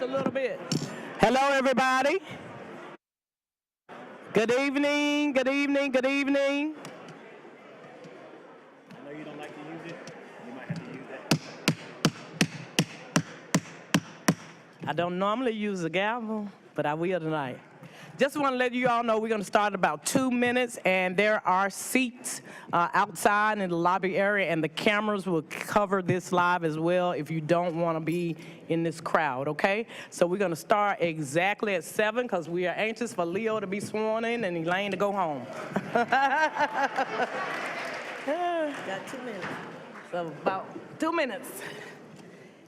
little bit. Hello, everybody. Good evening, good evening, good evening. I know you don't like to use it. You might have to use that. I don't normally use a gavel, but I will tonight. Just want to let you all know we're going to start in about 2 minutes, and there are seats outside in the lobby area, and the cameras will cover this live as well if you don't want to be in this crowd, okay? So we're going to start exactly at 7 because we are anxious for Leo to be sworn in and Elaine to go home. Got 2 minutes. So about 2 minutes.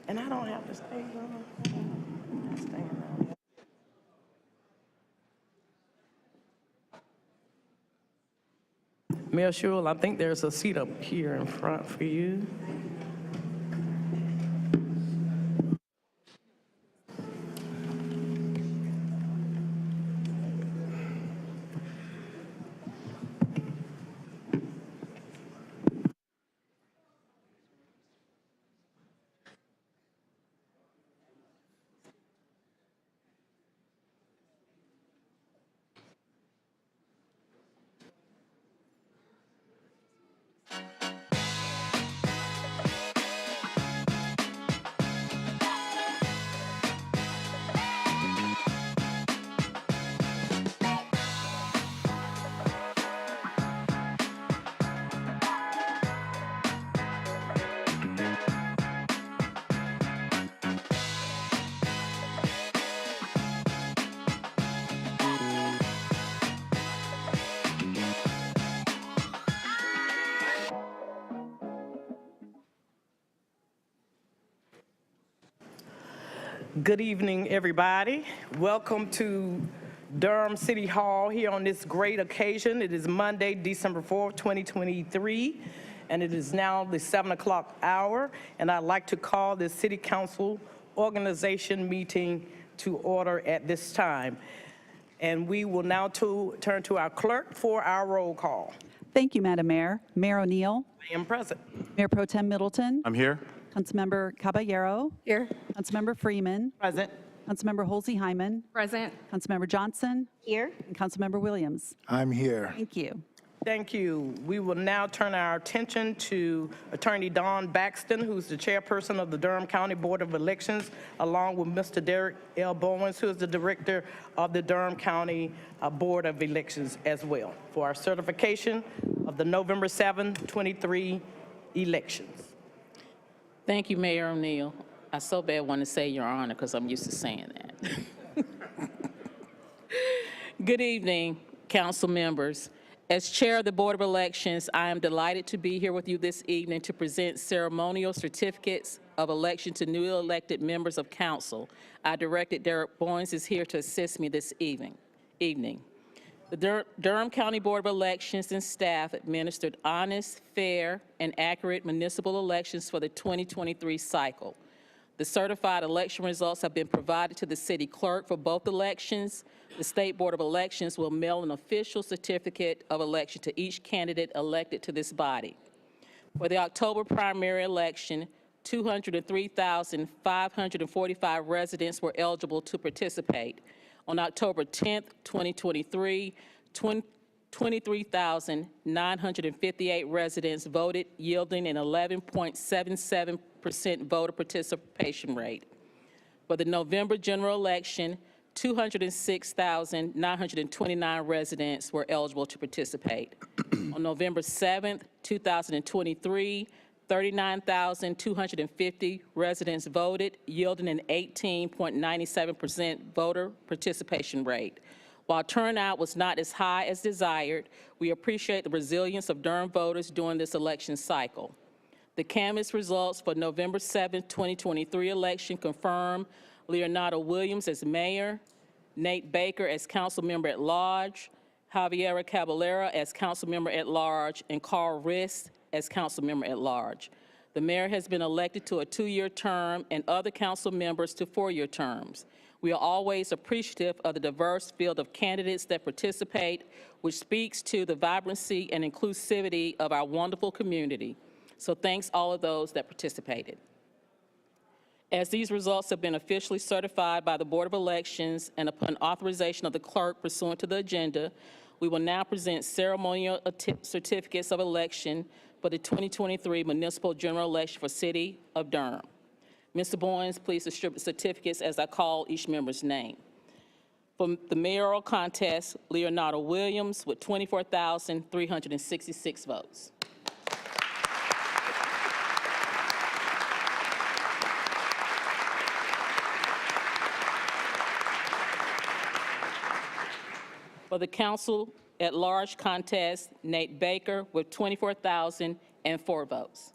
And I don't have to stay on. Mayor Shule, I think there's a seat up here in front for you. Good evening, everybody. Welcome to Durham City Hall here on this great occasion. It is Monday, December 4th, 2023, and it is now the 7 o'clock hour, and I'd like to call the City Council organization meeting to order at this time. And we will now turn to our clerk for our roll call. Thank you, Madam Mayor. Mayor O'Neill. I am present. Mayor Pro Tem Middleton. I'm here. Councilmember Caballero. Here. Councilmember Freeman. Present. Councilmember Holsey-Hyman. Present. Councilmember Johnson. Here. And Councilmember Williams. I'm here. Thank you. Thank you. We will now turn our attention to Attorney Dawn Braxton, who's the chairperson of the Durham County Board of Elections, along with Mr. Derek L. Bowens, who is the director of the Durham County Board of Elections as well, for our certification of the November 7, 23 elections. Thank you, Mayor O'Neill. I so bad want to say Your Honor because I'm used to saying that. Good evening, council members. As chair of the Board of Elections, I am delighted to be here with you this evening to present ceremonial certificates of election to newly elected members of council. Our director, Derek Bowens, is here to assist me this evening. The Durham County Board of Elections and staff administered honest, fair, and accurate municipal elections for the 2023 cycle. The certified election results have been provided to the city clerk for both elections. The State Board of Elections will mail an official certificate of election to each candidate elected to this body. For the October primary election, 203,545 residents were eligible to participate. On October 10th, 2023, 23,958 residents voted, yielding an 11.77% voter participation rate. For the November general election, 206,929 residents were eligible to participate. On November 7th, 2023, 39,250 residents voted, yielding an 18.97% voter participation rate. While turnout was not as high as desired, we appreciate the resilience of Durham voters during this election cycle. The canvass results for November 7, 2023 election confirm Leonardo Williams as mayor, Nate Baker as council member at large, Javiera Caballero as council member at large, and Carl Rist as council member at large. The mayor has been elected to a 2-year term and other council members to 4-year terms. We are always appreciative of the diverse field of candidates that participate, which speaks to the vibrancy and inclusivity of our wonderful community. So thanks all of those that participated. As these results have been officially certified by the Board of Elections and upon authorization of the clerk pursuant to the agenda, we will now present ceremonial certificates of election for the 2023 Municipal General Election for City of Durham. Mr. Boyens, please distribute certificates as I call each member's name. For the mayoral contest, Leonardo Williams with 24,366 votes. For the council at large contest, Nate Baker with 24,004 votes.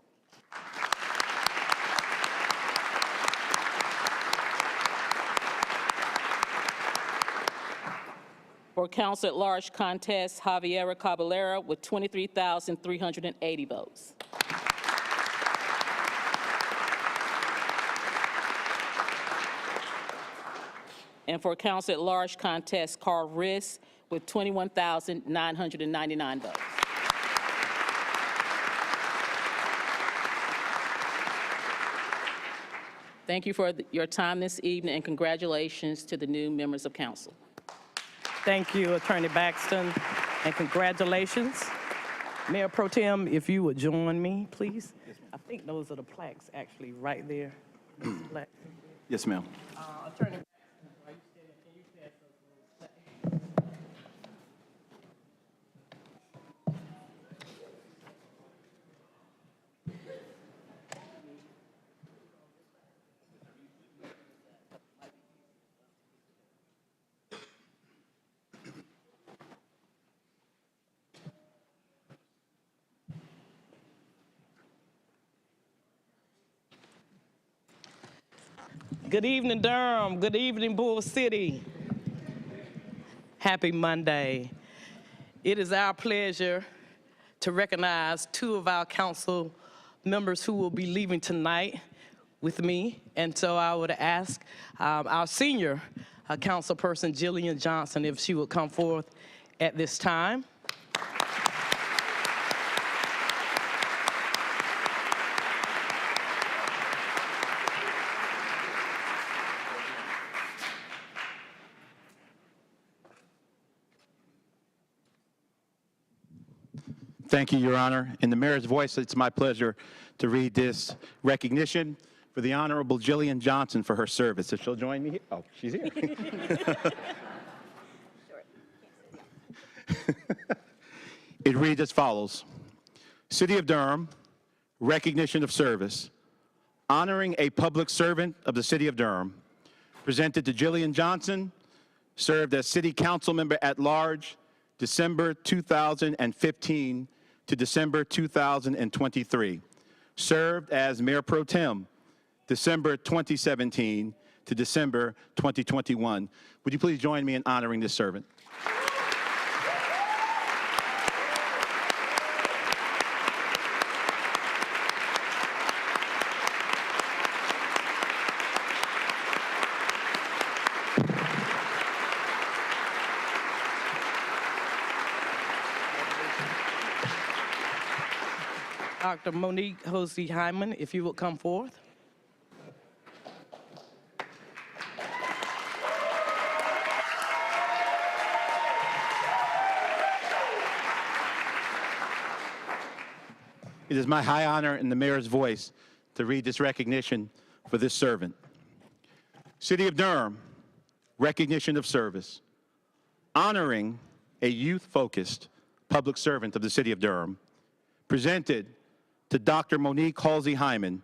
For council at large contest, Javiera Caballero with 23,380 votes. And for council at large contest, Rist with 21,999 votes. Thank you for your time this evening, and congratulations to the new members of council. Thank you, Attorney Braxton, and congratulations. Mayor Pro Tem, if you would join me, please. I think those are the plaques, actually, right there. Plaque. Yes, ma'am. Attorney Braxton, are you standing? Can you pass those plaques? Good evening, Durham. Good evening, Bull City. Happy Monday. It is our pleasure to recognize two of our council members who will be leaving tonight with me. And so I would ask our senior councilperson, Jillian Johnson, if she would come forth at this time. Thank you, Your Honor. In the mayor's voice, it's my pleasure to read this recognition for the Honorable Jillian Johnson for her service. If she'll join me here. Oh, she's here. It reads as follows. City of Durham, recognition of service. Honoring a public servant of the City of Durham. Presented to Jillian Johnson, served as City Council Member at Large, December 2015 to December 2023. Served as Mayor Pro Tem, December 2017 to December 2021. Would you please join me in honoring this servant? Dr. Monique Holsey-Hyman, if you would come forth. It is my high honor in the mayor's voice to read this recognition for this servant. City of Durham, recognition of service. Honoring a youth-focused public servant of the City of Durham. Presented to Dr. Monique Holsey-Hyman,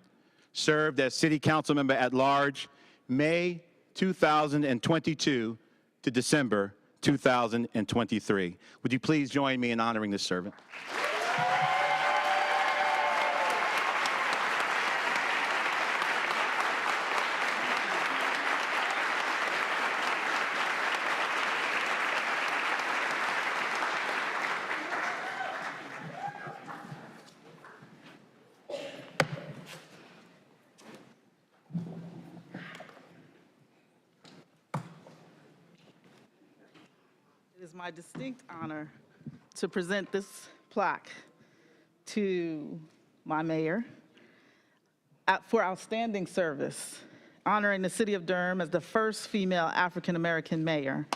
served as City Council Member at Large, May 2022 to December 2023. Would you please join me in honoring this servant? It is my distinct honor to present this plaque to my mayor for outstanding service honoring the city of Durham as the first female African-American mayor.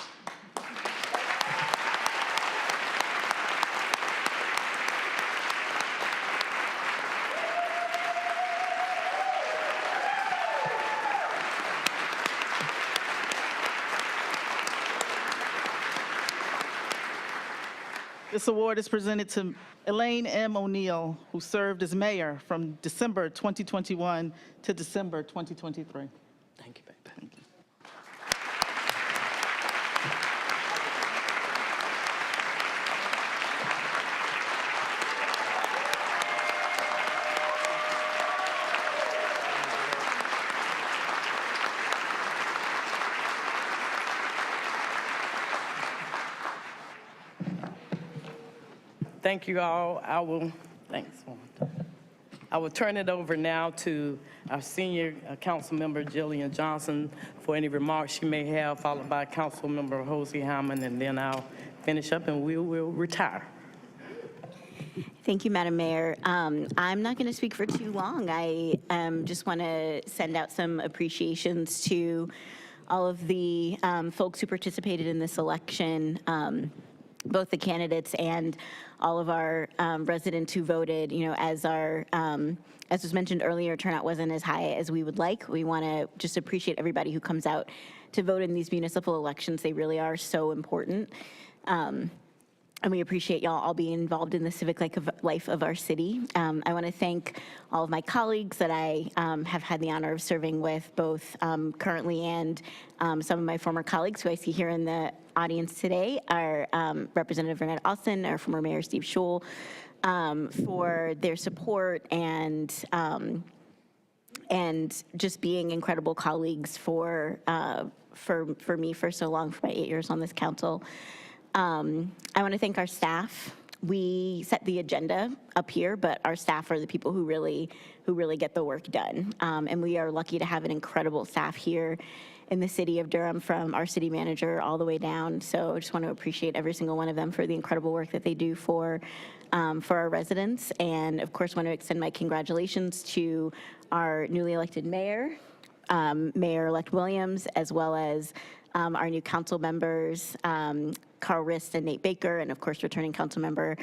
This award is presented to Elaine M. O'Neill, who served as mayor from December 2021 to December 2023. Thank you, baby. Thank you. Thank you all. Thanks. I will turn it over now to our senior council member, Jillian Johnson, for any remarks she may have, followed by council member Holsey-Hyman, and then I'll finish up and we will retire. Thank you, Madam Mayor. I'm not going to speak for too long. I just want to send out some appreciations to all of the folks who participated in this election, both the candidates and all of our residents who voted. You know, as was mentioned earlier, turnout wasn't as high as we would like. We want to just appreciate everybody who comes out to vote in these municipal elections. They really are so important. And we appreciate y'all all being involved in the civic life of our city. I want to thank all of my colleagues that I have had the honor of serving with, both currently and some of my former colleagues who I see here in the audience today, our Representative Renette Austin, our former Mayor Steve Schul, for their support and just being incredible colleagues for me for so long, for my 8 years on this council. I want to thank our staff. We set the agenda up here, but our staff are the people who really get the work done. And we are lucky to have an incredible staff here in the city of Durham, from our city manager all the way down. So I just want to appreciate every single one of them for the incredible work that they do for our residents. And of course, want to extend my congratulations to our newly elected mayor, Mayor-elect Williams, as well as our new council members, Carl Rist and Nate Baker, and of course, returning council member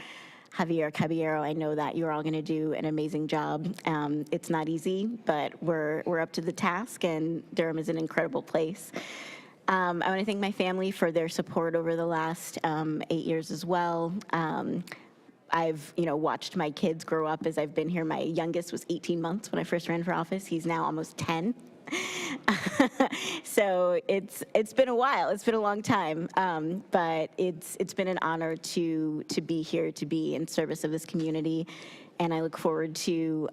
Javiera Caballero. I know that you're all going to do an amazing job. It's not easy, but we're up to the task, and Durham is an incredible place. I want to thank my family for their support over the last 8 years as well. I've watched my kids grow up as I've been here. My youngest was 18 months when I first ran for office. He's now almost 10. So it's been a while. It's been a long time, but it's been an honor to be here, to be in service of this community, and I look forward to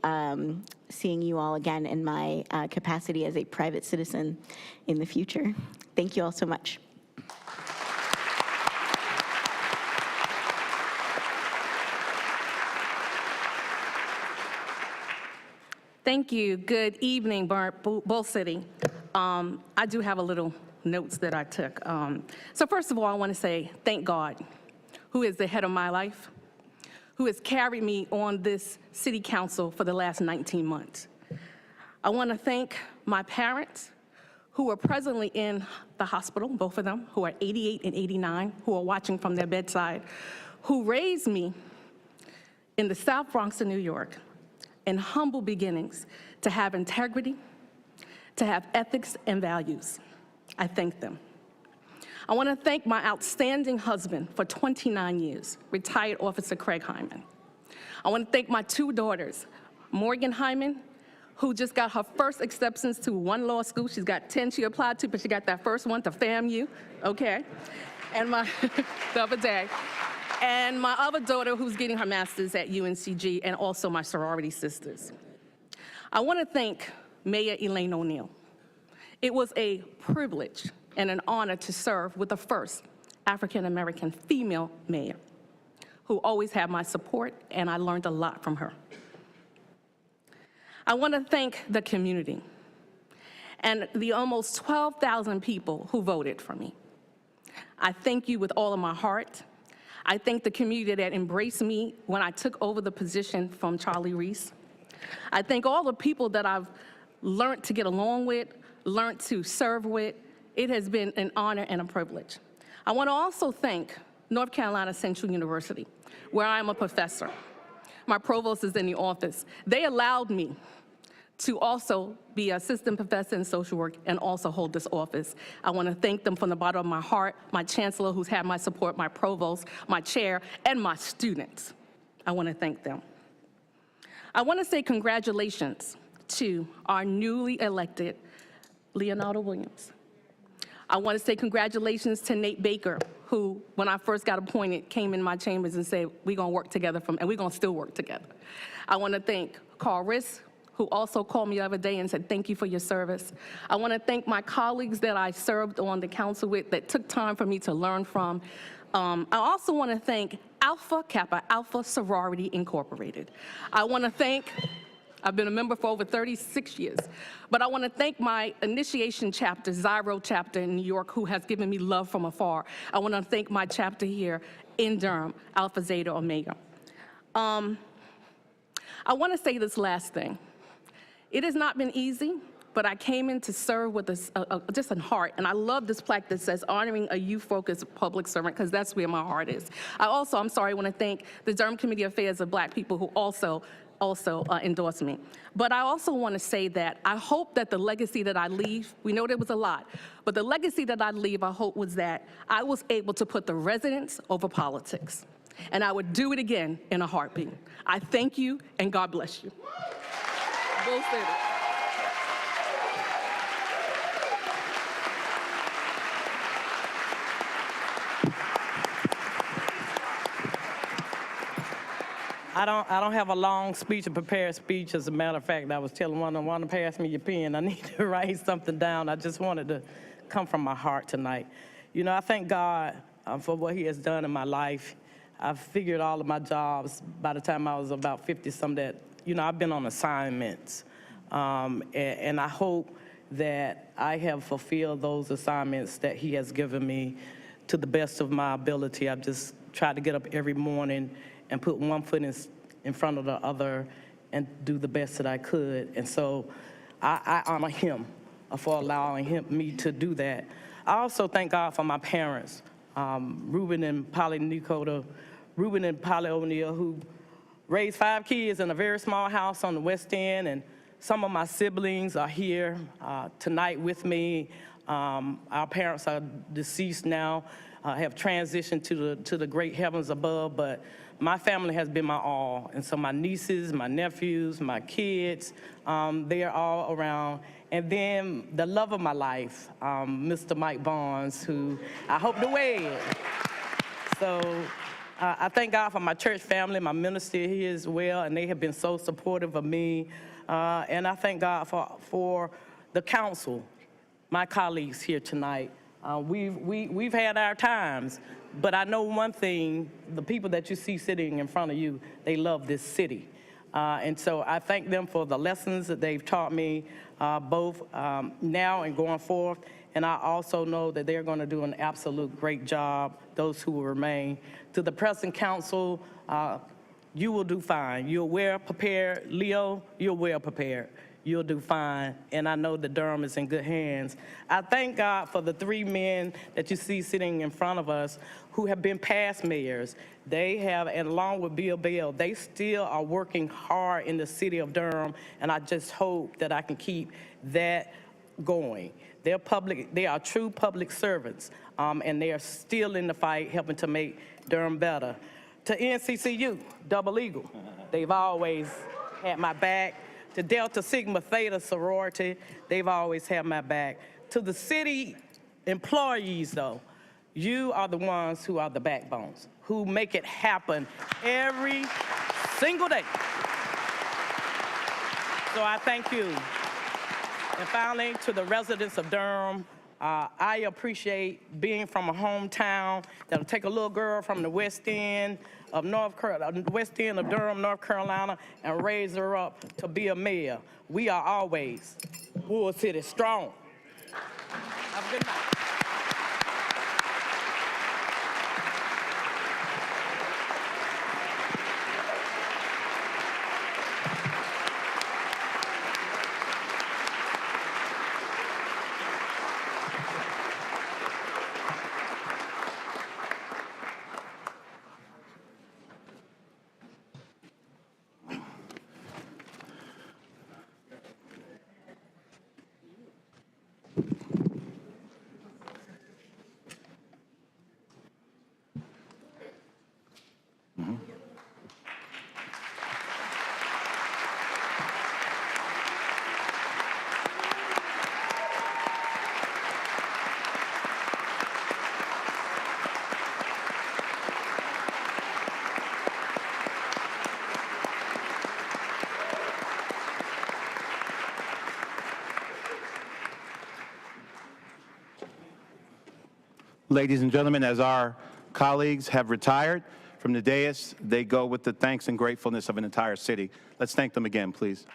seeing you all again in my capacity as a private citizen in the future. Thank you all so much. Thank you. Good evening, Bull City. I do have a little notes that I took. So first of all, I want to say thank God, who is the head of my life, who has carried me on this city council for the last 19 months. I want to thank my parents, who are presently in the hospital, both of them, who are 88 and 89, who are watching from their bedside, who raised me in the South Bronx of New York, in humble beginnings, to have integrity, to have ethics and values. I thank them. I want to thank my outstanding husband for 29 years, retired Officer Craig Hyman. I want to thank my two daughters, Morgan Hyman, who just got her first acceptance to one law school. She's got 10 she applied to, but she got that first one to FAMU, okay? And the other day. And my other daughter, who's getting her master's at UNCG, and also my sorority sisters. I want to thank Mayor Elaine O'Neill. It was a privilege and an honor to serve with the first African-American female mayor, who always had my support, and I learned a lot from her. I want to thank the community and the almost 12,000 people who voted for me. I thank you with all of my heart. I thank the community that embraced me when I took over the position from Charlie Rist. I thank all the people that I've learned to get along with, learned to serve with. It has been an honor and a privilege. I want to also thank North Carolina Central University, where I am a professor. My provost is in the office. They allowed me to also be assistant professor in social work and also hold this office. I want to thank them from the bottom of my heart, my chancellor who's had my support, my provost, my chair, and my students. I want to thank them. I want to say congratulations to our newly elected Leonardo Williams. I want to say congratulations to Nate Baker, who, when I first got appointed, came in my chambers and said, we're going to work together, and we're going to still work together. I want to thank Rist, who also called me the other day and said, thank you for your service. I want to thank my colleagues that I served on the council with that took time for me to learn from. I also want to thank Alpha Kappa Alpha Sorority Incorporated. I want to thank, I've been a member for over 36 years, but I want to thank my initiation chapter, Zyro chapter in New York, who has given me love from afar. I want to thank my chapter here in Durham, Alpha Zeta Omega. I want to say this last thing. It has not been easy, but I came in to serve with just a heart, and I love this plaque that says honoring a youth-focused public servant, because that's where my heart is. I'm sorry, I want to thank the Durham Committee of Affairs of Black People who also endorsed me. But I also want to say that I hope that the legacy that I leave, we know there was a lot, but the legacy that I leave, I hope was that I was able to put the residents over politics. And I would do it again in a heartbeat. I thank you, and God bless you. Both cities. I don't have a long speech, a prepared speech. As a matter of fact, I was telling one to pass me your pen. I need to write something down. I just wanted to come from my heart tonight. You know, I thank God for what he has done in my life. I've figured all of my jobs by the time I was about 50-some that, you know, I've been on assignments. And I hope that I have fulfilled those assignments that he has given me to the best of my ability. I've just tried to get up every morning and put one foot in front of the other and do the best that I could. And so I honor him for allowing me to do that. I also thank God for my parents, Reuben and Polly O'Neill, who raised 5 kids in a very small house on the West End, and some of my siblings are here tonight with me. Our parents are deceased now, have transitioned to the great heavens above, but my family has been my all. And so my nieces, my nephews, my kids, they are all around. And then the love of my life, Mr. Mike Barnes, who I hope to wed. So I thank God for my church family, my minister here as well, and they have been so supportive of me. And I thank God for the council, my colleagues here tonight. We've had our times, but I know one thing, the people that you see sitting in front of you, they love this city. And so I thank them for the lessons that they've taught me, both now and going forth. And I also know that they're going to do an absolute great job, those who will remain. To the present council, you will do fine. You're well prepared. Leo, you're well prepared. You'll do fine, and I know that Durham is in good hands. I thank God for the 3 men that you see sitting in front of us who have been past mayors. They have, and along with Bill Bell, they still are working hard in the city of Durham, and I just hope that I can keep that going. They are true public servants, and they are still in the fight, helping to make Durham better. To NCCU, Double Eagle, they've always had my back. To Delta Sigma Theta sorority, they've always had my back. To the city employees, though, you are the ones who are the backbones, who make it happen every single day. So I thank you. And finally, to the residents of Durham, I appreciate being from a hometown that'll take a little girl from the West End of Durham, North Carolina, and raise her up to be a mayor. We are always Bull City strong. Have a good night. Ladies and gentlemen, as our colleagues have retired from the dais, they go with the thanks and gratefulness of an entire city. Let's thank them again, please.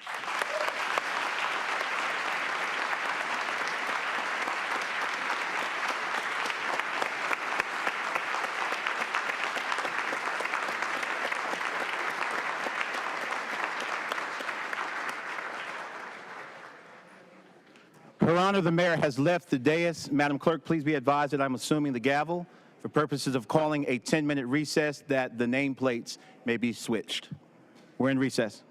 Her Honor, the mayor has left the dais. Madam Clerk, please be advised that I'm assuming the gavel for purposes of calling a 10-minute recess, that the nameplates may be switched. We're in recess.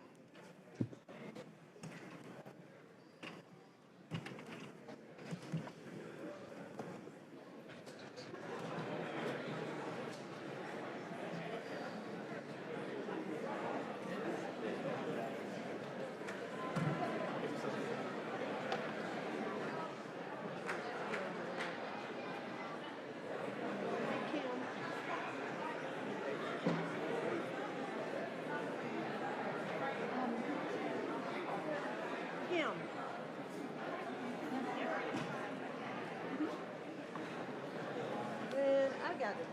I got it.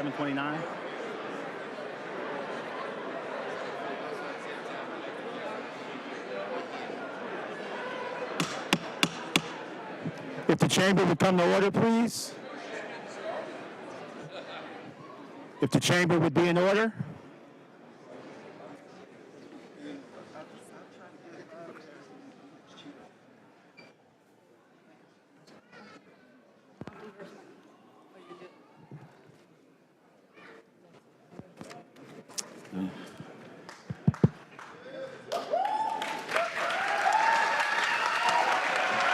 7:29. If the chamber would come to order, please. If the chamber would be in order.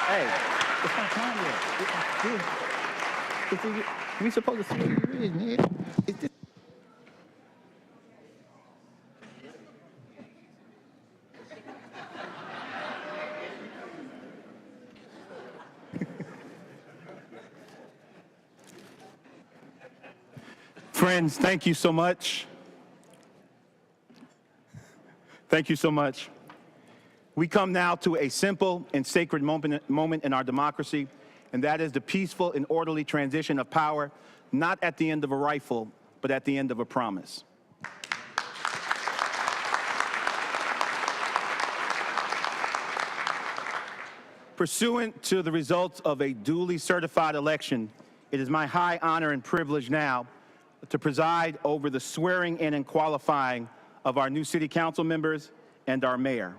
Hey, it's not time yet. We supposed to see what you're reading, man. Friends, thank you so much. Thank you so much. We come now to a simple and sacred moment in our democracy, and that is the peaceful and orderly transition of power, not at the end of a rifle, but at the end of a promise. Pursuant to the results of a duly certified election, it is my high honor and privilege now to preside over the swearing in and qualifying of our new city council members and our mayor.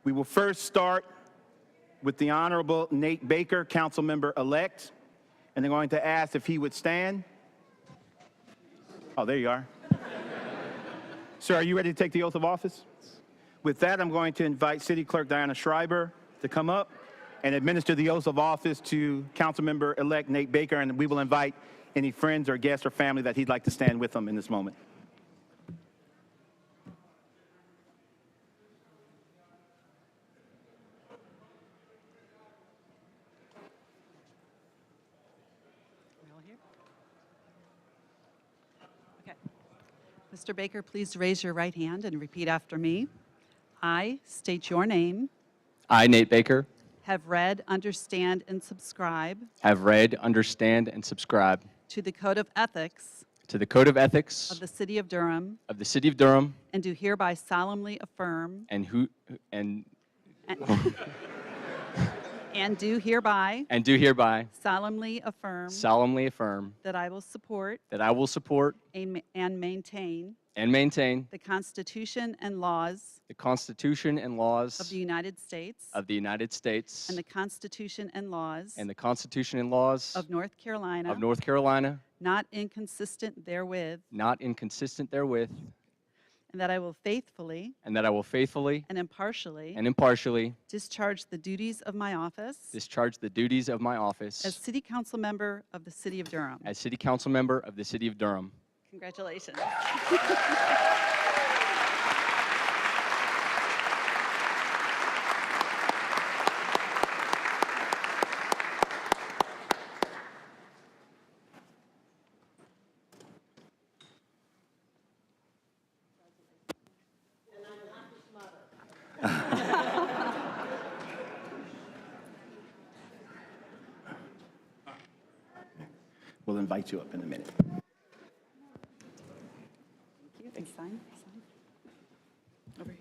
We will first start with the Honorable Nate Baker, council member-elect, and I'm going to ask if he would stand. Oh, there you are. Sir, are you ready to take the oath of office? With that, I'm going to invite City Clerk Diana Schreiber to come up and administer the oath of office to council member-elect Nate Baker, and we will invite any friends or guests or family that he'd like to stand with him in this moment. Okay. Mr. Baker, please raise your right hand and repeat after me. I state your name, I, Nate Baker, have read, understand, and subscribe have read, understand, and subscribe to the Code of Ethics to the Code of Ethics of the City of Durham, of the City of Durham, and do hereby solemnly affirm and do hereby solemnly affirm that I will support that I will support and maintain and maintain the Constitution and laws the Constitution and laws of the United States of the United States and the Constitution and laws and the Constitution and laws of North Carolina, of North Carolina, not inconsistent therewith, not inconsistent therewith, and that I will faithfully and that I will faithfully and impartially and impartially discharge the duties of my office discharge the duties of my office as City Council Member of the City of Durham. as City Council Member of the City of Durham. Congratulations. We'll invite you up in a minute. Thank you. And sign. Over here.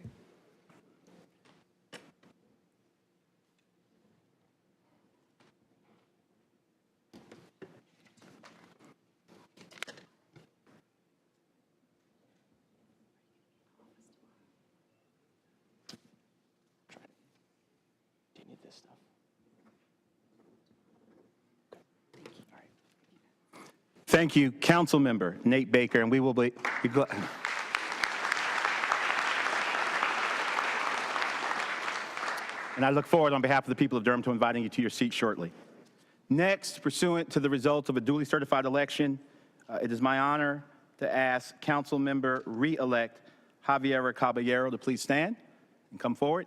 Do you need this stuff? Thank you, Council Member Nate Baker, and we will be glad. And I look forward, on behalf of the people of Durham, to inviting you to your seat shortly. Next, pursuant to the results of a duly certified election, it is my honor to ask Council Member re-elect Javiera Caballero to please stand and come forward.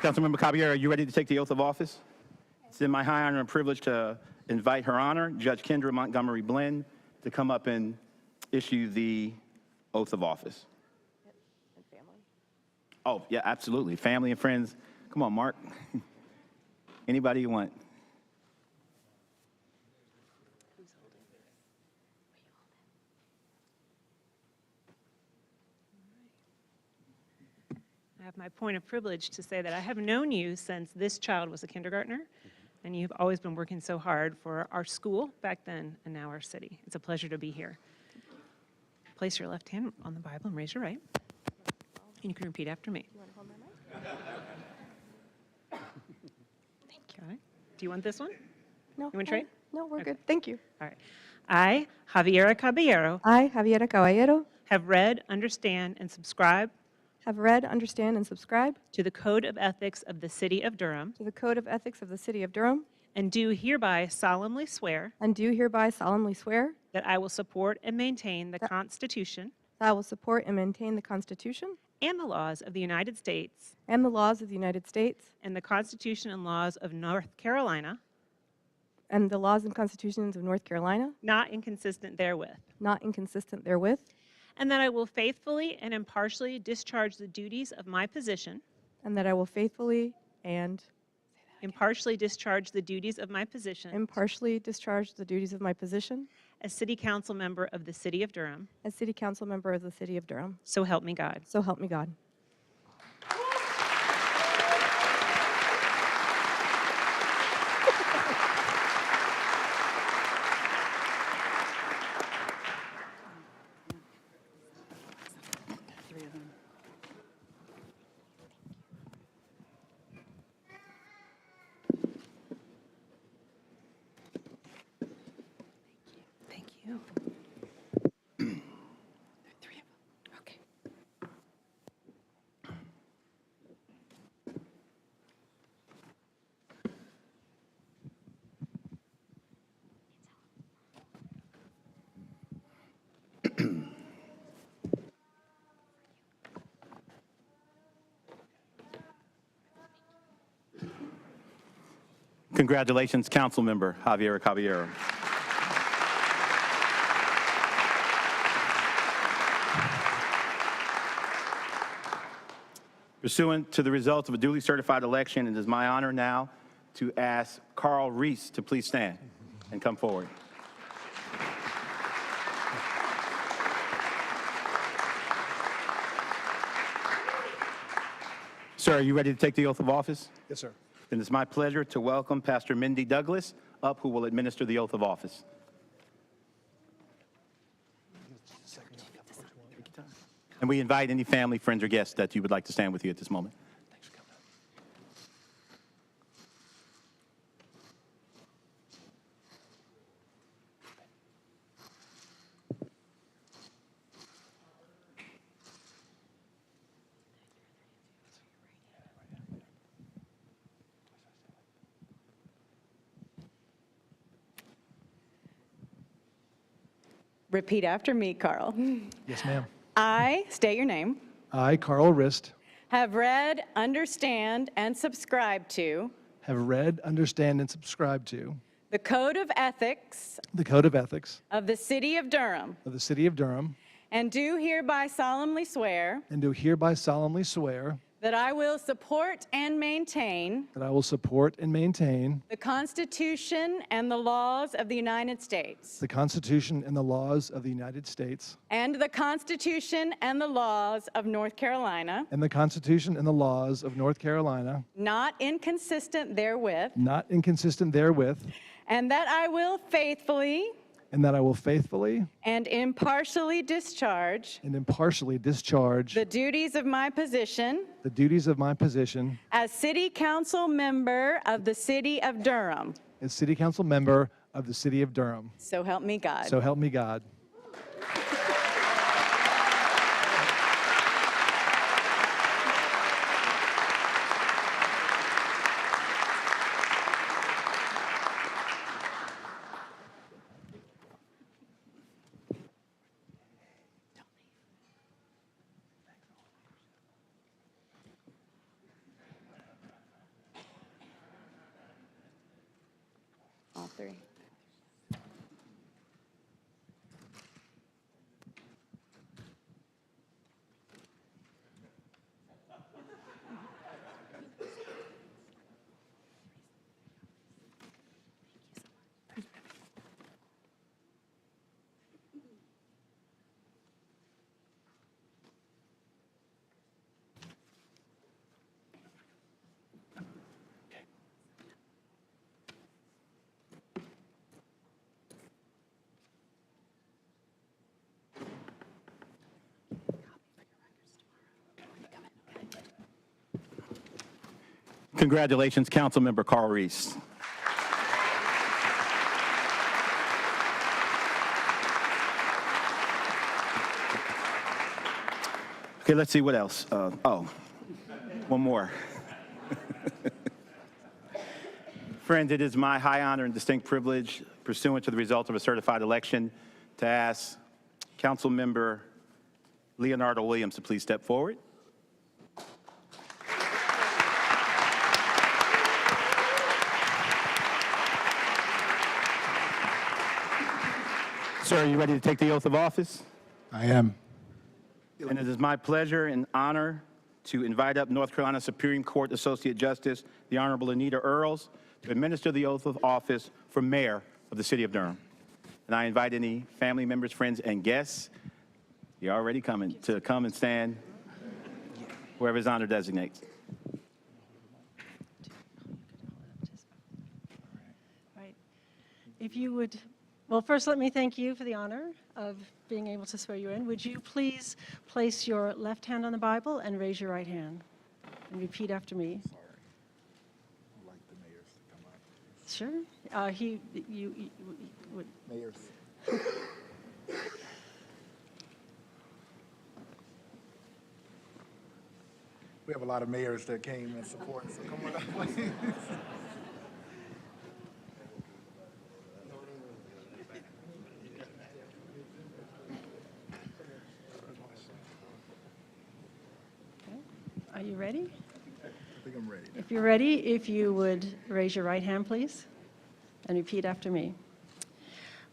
Councilmember Caballero, are you ready to take the oath of office? It's in my high honor and privilege to invite Her Honor, Judge Kendra Montgomery Blinn, to come up and issue the oath of office. And family? Oh, yeah, absolutely. Family and friends, come Come on, Mark. Anybody you want. I have my point of privilege to say that I have known you since this child was a kindergartner, and you've always been working so hard for our school back then and now our city. It's a pleasure to be here. Place your left hand on the Bible and raise your right. And you can repeat after me. Thank you. All right. Do you want this one? No. You want to trade? No, we're Okay. good. Thank you. All right. I, Javiera Caballero, I, Javiera Caballero, have read, understand, and subscribe have read, understand, and subscribe to the Code of Ethics of the City of Durham, to the Code of Ethics of the City of Durham, and do hereby solemnly swear and do hereby solemnly swear that I will support and maintain the Constitution that I will support and maintain the Constitution and the laws of the United States and the laws of the United States and the Constitution and laws of North Carolina, and the laws and constitutions of North Carolina, not inconsistent therewith, not inconsistent therewith, and that I will faithfully and impartially discharge the duties of my position, and that I will faithfully and impartially discharge the duties of my position impartially discharge the duties of my position as City Council member of the City of Durham. as City Council member of the City of Durham. So help me God. So help me God. Thank you. Okay. Congratulations, Councilmember Javiera Caballero. Pursuant to the results of a duly certified election, it is my honor now to ask Carl Rist to please stand and come forward. Sir, are you ready to take the oath of office? Yes, sir. Then it's my pleasure to welcome Pastor Mindy Douglas up, who will administer the oath of office. And we invite any family, friends, or guests that you would like to stand with you at this moment. Thanks for coming up. Repeat after me, Carl. Yes, ma'am. I, state your name, I, Carl Rist, have read, understand, and subscribe to have read, understand, and subscribe to the Code of Ethics the Code of Ethics of the City of Durham, of the City of Durham, and do hereby solemnly swear and do hereby solemnly swear that I will support and maintain that I will support and maintain the Constitution and the laws of the United States the Constitution and the laws of the United States and the Constitution and the laws of North Carolina, and the Constitution and the laws of North Carolina, not inconsistent therewith, not inconsistent therewith, and that I will faithfully and that I will faithfully and impartially discharge and impartially discharge the duties of my position the duties of my position as City Council member of the City of Durham. as City Council member of the City of Durham. So help me God. So help me God. All three. Congratulations, Councilmember Carl Rist. Okay, let's see what else. One more. Friends, it is my high honor and distinct privilege, pursuant to the result of a certified election, to ask Councilmember Leonardo Williams to please step forward. Sir, are you ready to take the oath of office? I am. And it is my pleasure and honor to invite up North Carolina Supreme Court Associate Justice, the Honorable Anita Earls, to administer the oath of office for Mayor of the City of Durham. And I invite any family members, friends, and guests, you're already coming, to come and stand wherever his honor designates. Right. If you would, well, first let me thank you for the honor of being able to swear you in. Would you please place your left hand on the Bible and raise your right hand and repeat after me? I'd like the mayors to come up. Sure. You would. Mayors. We have a lot of mayors that came and support, so come on up, please. Are you ready? I think I'm ready. If you're ready, if you would raise your right hand, please, and repeat after me.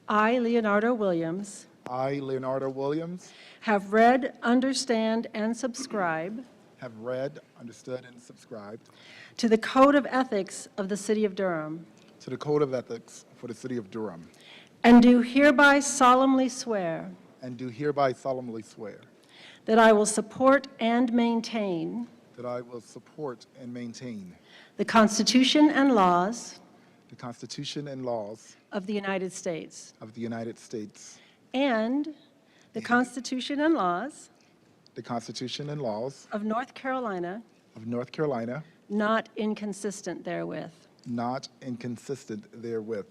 I, Leonardo Williams, I, Leonardo Williams, have read, understand, and subscribe have read, understood, and subscribed to the Code of Ethics of the City of Durham, to the Code of Ethics for the City of Durham, and do hereby solemnly swear and do hereby solemnly swear that I will support and maintain that I will support and maintain the Constitution and laws the Constitution and laws of the United States of the United States, and the Constitution and laws the Constitution and laws of North Carolina, of North Carolina, not inconsistent therewith, not inconsistent therewith,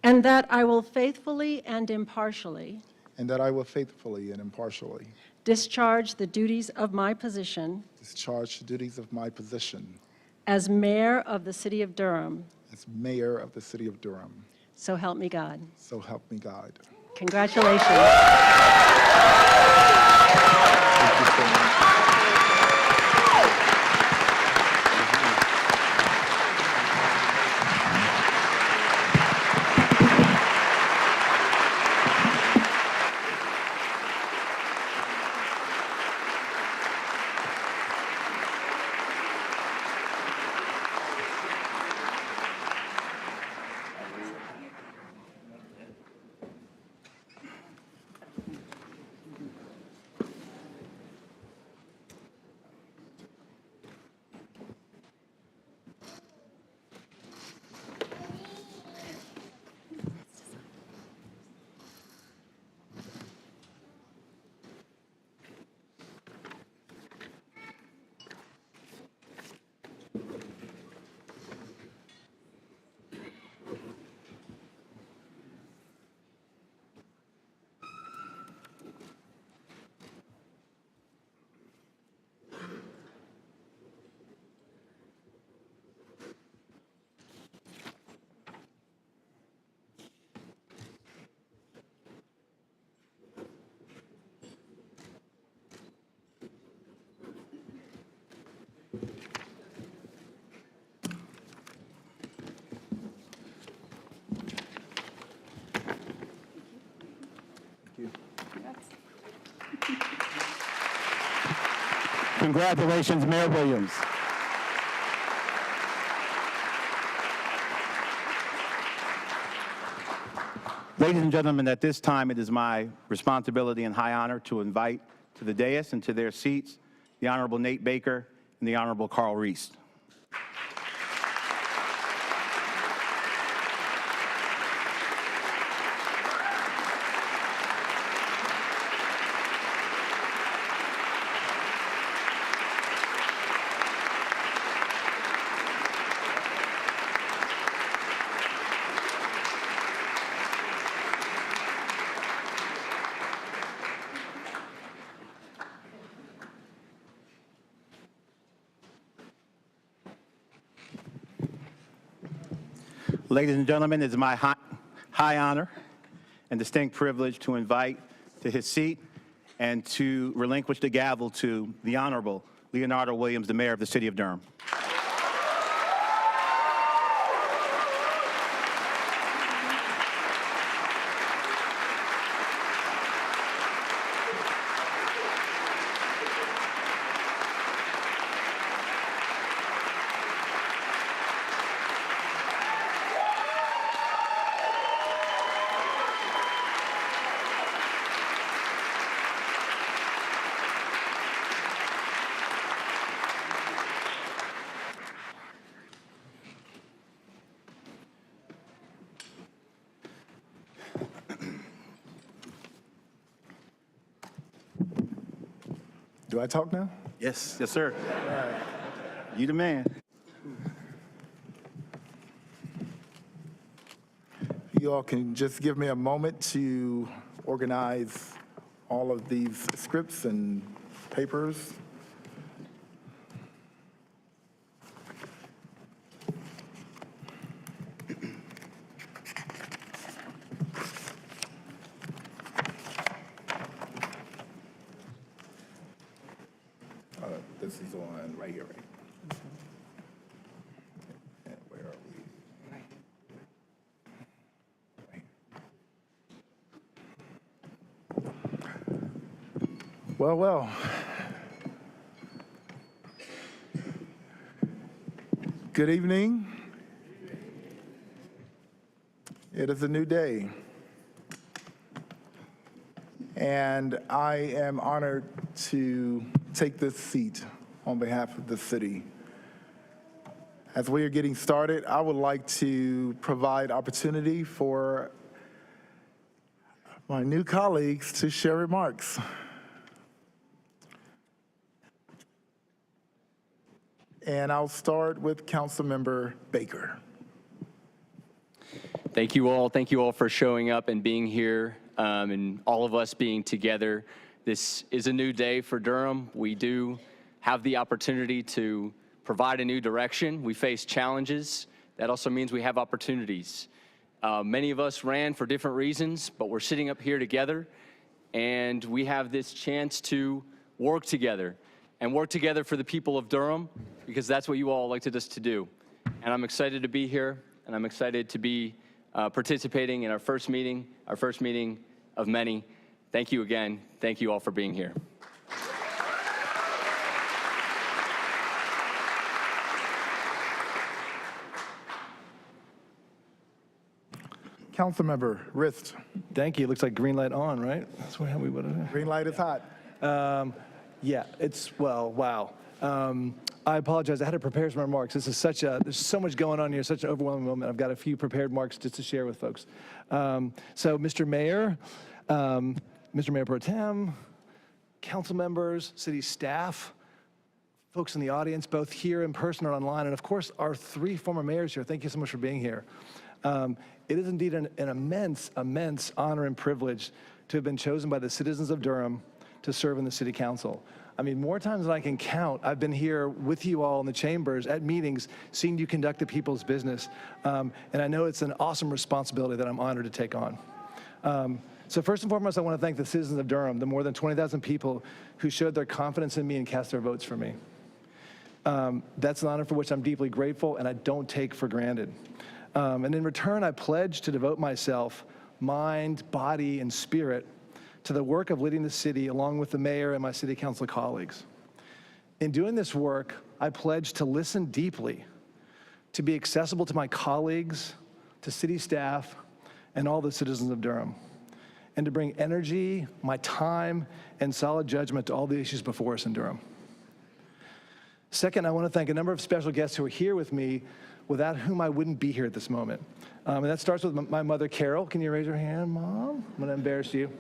and that I will faithfully and impartially and that I will faithfully and impartially discharge the duties of my position discharge the duties of my position as Mayor of the City of Durham. as Mayor of the City of Durham. So help me God. So help me God. Congratulations. Thank you so much. Congratulations, Mayor Williams. Ladies and gentlemen, at this time, it is my responsibility and high honor to invite to the dais and to their seats the Honorable Nate Baker and the Honorable Carl Rist. Ladies and gentlemen, it is my high honor and distinct privilege to invite to his seat and to relinquish the gavel to the Honorable Leonardo Williams, the Mayor of the City of Durham. Do I talk now? Yes, yes, sir. You the man. You all can just give me a moment to organize all of these scripts and papers. This is on right here, right? And where are we? Well, well. Good evening. It is a new day. And I am honored to take this seat on behalf of the city. As we are getting started, I would like to provide opportunity for my new colleagues to share remarks. And I'll start with Councilmember Baker. Thank you all for showing up and being here, and all of us being together. This is a new day for Durham. We do have the opportunity to provide a new direction. We face challenges. That also means we have opportunities. Many of us ran for different reasons, but we're sitting up here together, and we have this chance to work together and work together for the people of Durham, because that's what you all elected us to do. And I'm excited to be here, and I'm excited to be participating in our first meeting of many. Thank you again. Thank you all for being here. Councilmember Rist. Thank you. It looks like green light on, right? That's how we would have. Green light is hot. Yeah, wow. I apologize. I had to prepare some remarks. This is there's so much going on here, such an overwhelming moment. I've got a few prepared remarks just to share with folks. So, Mr. Mayor, Mr. Mayor Pro Tem, council members, city staff, folks in the audience, both here in person or online, and of course, our 3 former mayors here. Thank you so much for being here. It is indeed an immense honor and privilege to have been chosen by the citizens of Durham to serve in the city council. I mean, more times than I can count, I've been here with you all in the chambers at meetings, seeing you conduct the people's business. And I know it's an awesome responsibility that I'm honored to take on. So first and foremost, I want to thank the citizens of Durham, the more than 20,000 people who showed their confidence in me and cast their votes for me. That's an honor for which I'm deeply grateful and I don't take for granted. And in return, I pledge to devote myself, mind, body, and spirit to the work of leading the city along with the mayor and my city council colleagues. In doing this work, I pledge to listen deeply, to be accessible to my colleagues, to city staff, and all the citizens of Durham, and to bring energy, my time, and solid judgment to all the issues before us in Durham. Second, I want to thank a number of special guests who are here with me, without whom I wouldn't be here at this moment. And that starts with my mother, Carol. Can you raise your hand, Mom? I'm gonna embarrass you.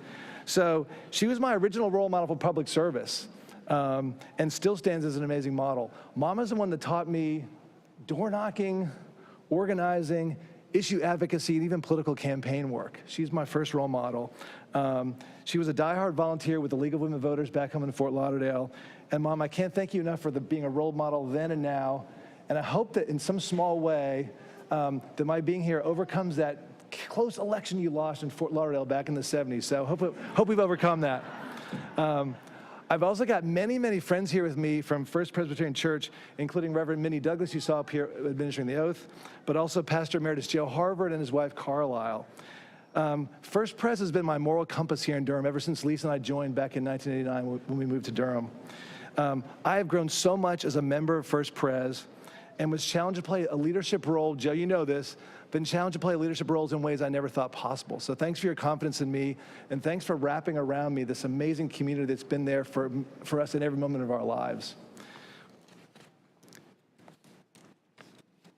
So she was my original role model for public service, and still stands as an amazing model. Mom is the one that taught me door knocking, organizing, issue advocacy, and even political campaign work. She's my first role model. She was a diehard volunteer with the League of Women Voters back home in Fort Lauderdale. And Mom, I can't thank you enough for being a role model then and now. And I hope that in some small way, that my being here overcomes that close election you lost in Fort Lauderdale back in the 70s. So hope we've overcome that. I've also got many, many friends here with me from First Presbyterian Church, including Reverend Minnie Douglas, you saw up here administering the oath, but also Pastor Emeritus Joe Harvard and his wife Carlisle. First Pres has been my moral compass here in Durham ever since Lisa and I joined back in 1989 when we moved to Durham. I have grown so much as a member of First Pres and was challenged to play a leadership role. Joe, you know this, been challenged to play leadership roles in ways I never thought possible. So thanks for your confidence in me, and thanks for wrapping around me this amazing community that's been there for us in every moment of our lives.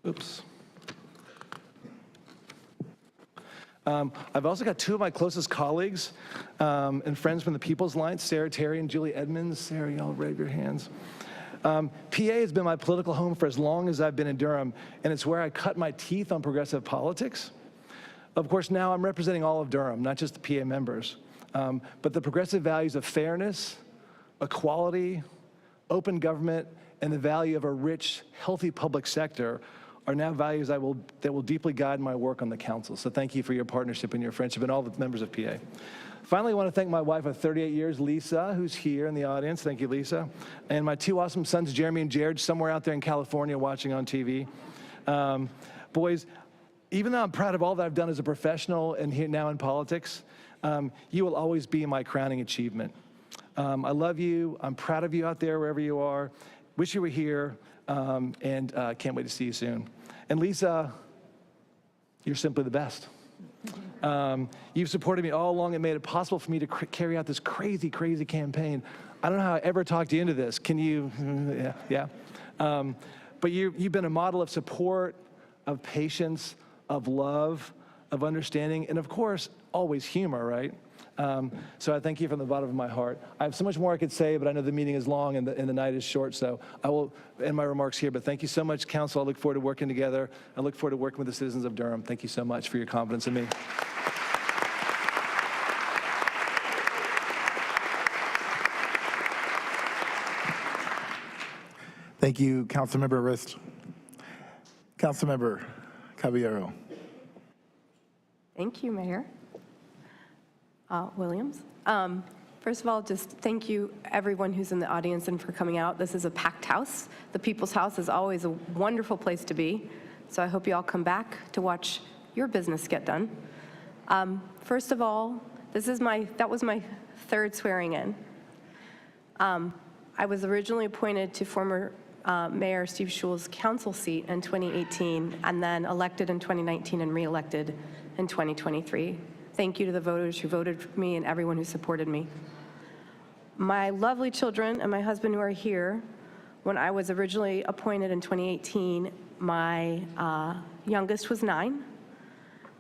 Oops. I've also got two of my closest colleagues and friends from the People's Alliance, Sarah Terry and Julie Edmonds. Sarah, y'all wave your hands. PA has been my political home for as long as I've been in Durham, and it's where I cut my teeth on progressive politics. Of course, now I'm representing all of Durham, not just the PA members. But the progressive values of fairness, equality, open government, and the value of a rich, healthy public sector are now values that will deeply guide my work on the council. So thank you for your partnership and your friendship and all the members of PA. Finally, I want to thank my wife of 38 years, Lisa, who's here in the audience. Thank you, Lisa. And my two awesome sons, Jeremy and Jared, somewhere out there in California watching on TV. Boys, even though I'm proud of all that I've done as a professional and here now in politics, you will always be my crowning achievement. I love you. I'm proud of you out there, wherever you are. Wish you were here, and can't wait to see you soon. And Lisa, you're simply the best. You've supported me all along and made it possible for me to carry out this crazy, crazy campaign. I don't know how I ever talked you into this. Can you? Yeah. But you've been a model of support, of patience, of love, of understanding, and of course, always humor, right? So I thank you from the bottom of my heart. I have so much more I could say, but I know the meeting is long and the night is short, so I will end my remarks here. But thank you so much, Council. I look forward to working together. I look forward to working with the citizens of Durham. Thank you so much for your confidence in me. Thank you, Councilmember Rist. Councilmember Caballero. Thank you, Mayor Williams. First of all, just thank you, everyone who's in the audience and for coming out. This is a packed house. The People's House is always a wonderful place to be. So I hope you all come back to watch your business get done. First of all, that was my third swearing in. I was originally appointed to former Mayor Steve Schul's council seat in 2018 and then elected in 2019 and re-elected in 2023. Thank you to the voters who voted for me and everyone who supported me. My lovely children and my husband who are here, when I was originally appointed in 2018, my youngest was 9,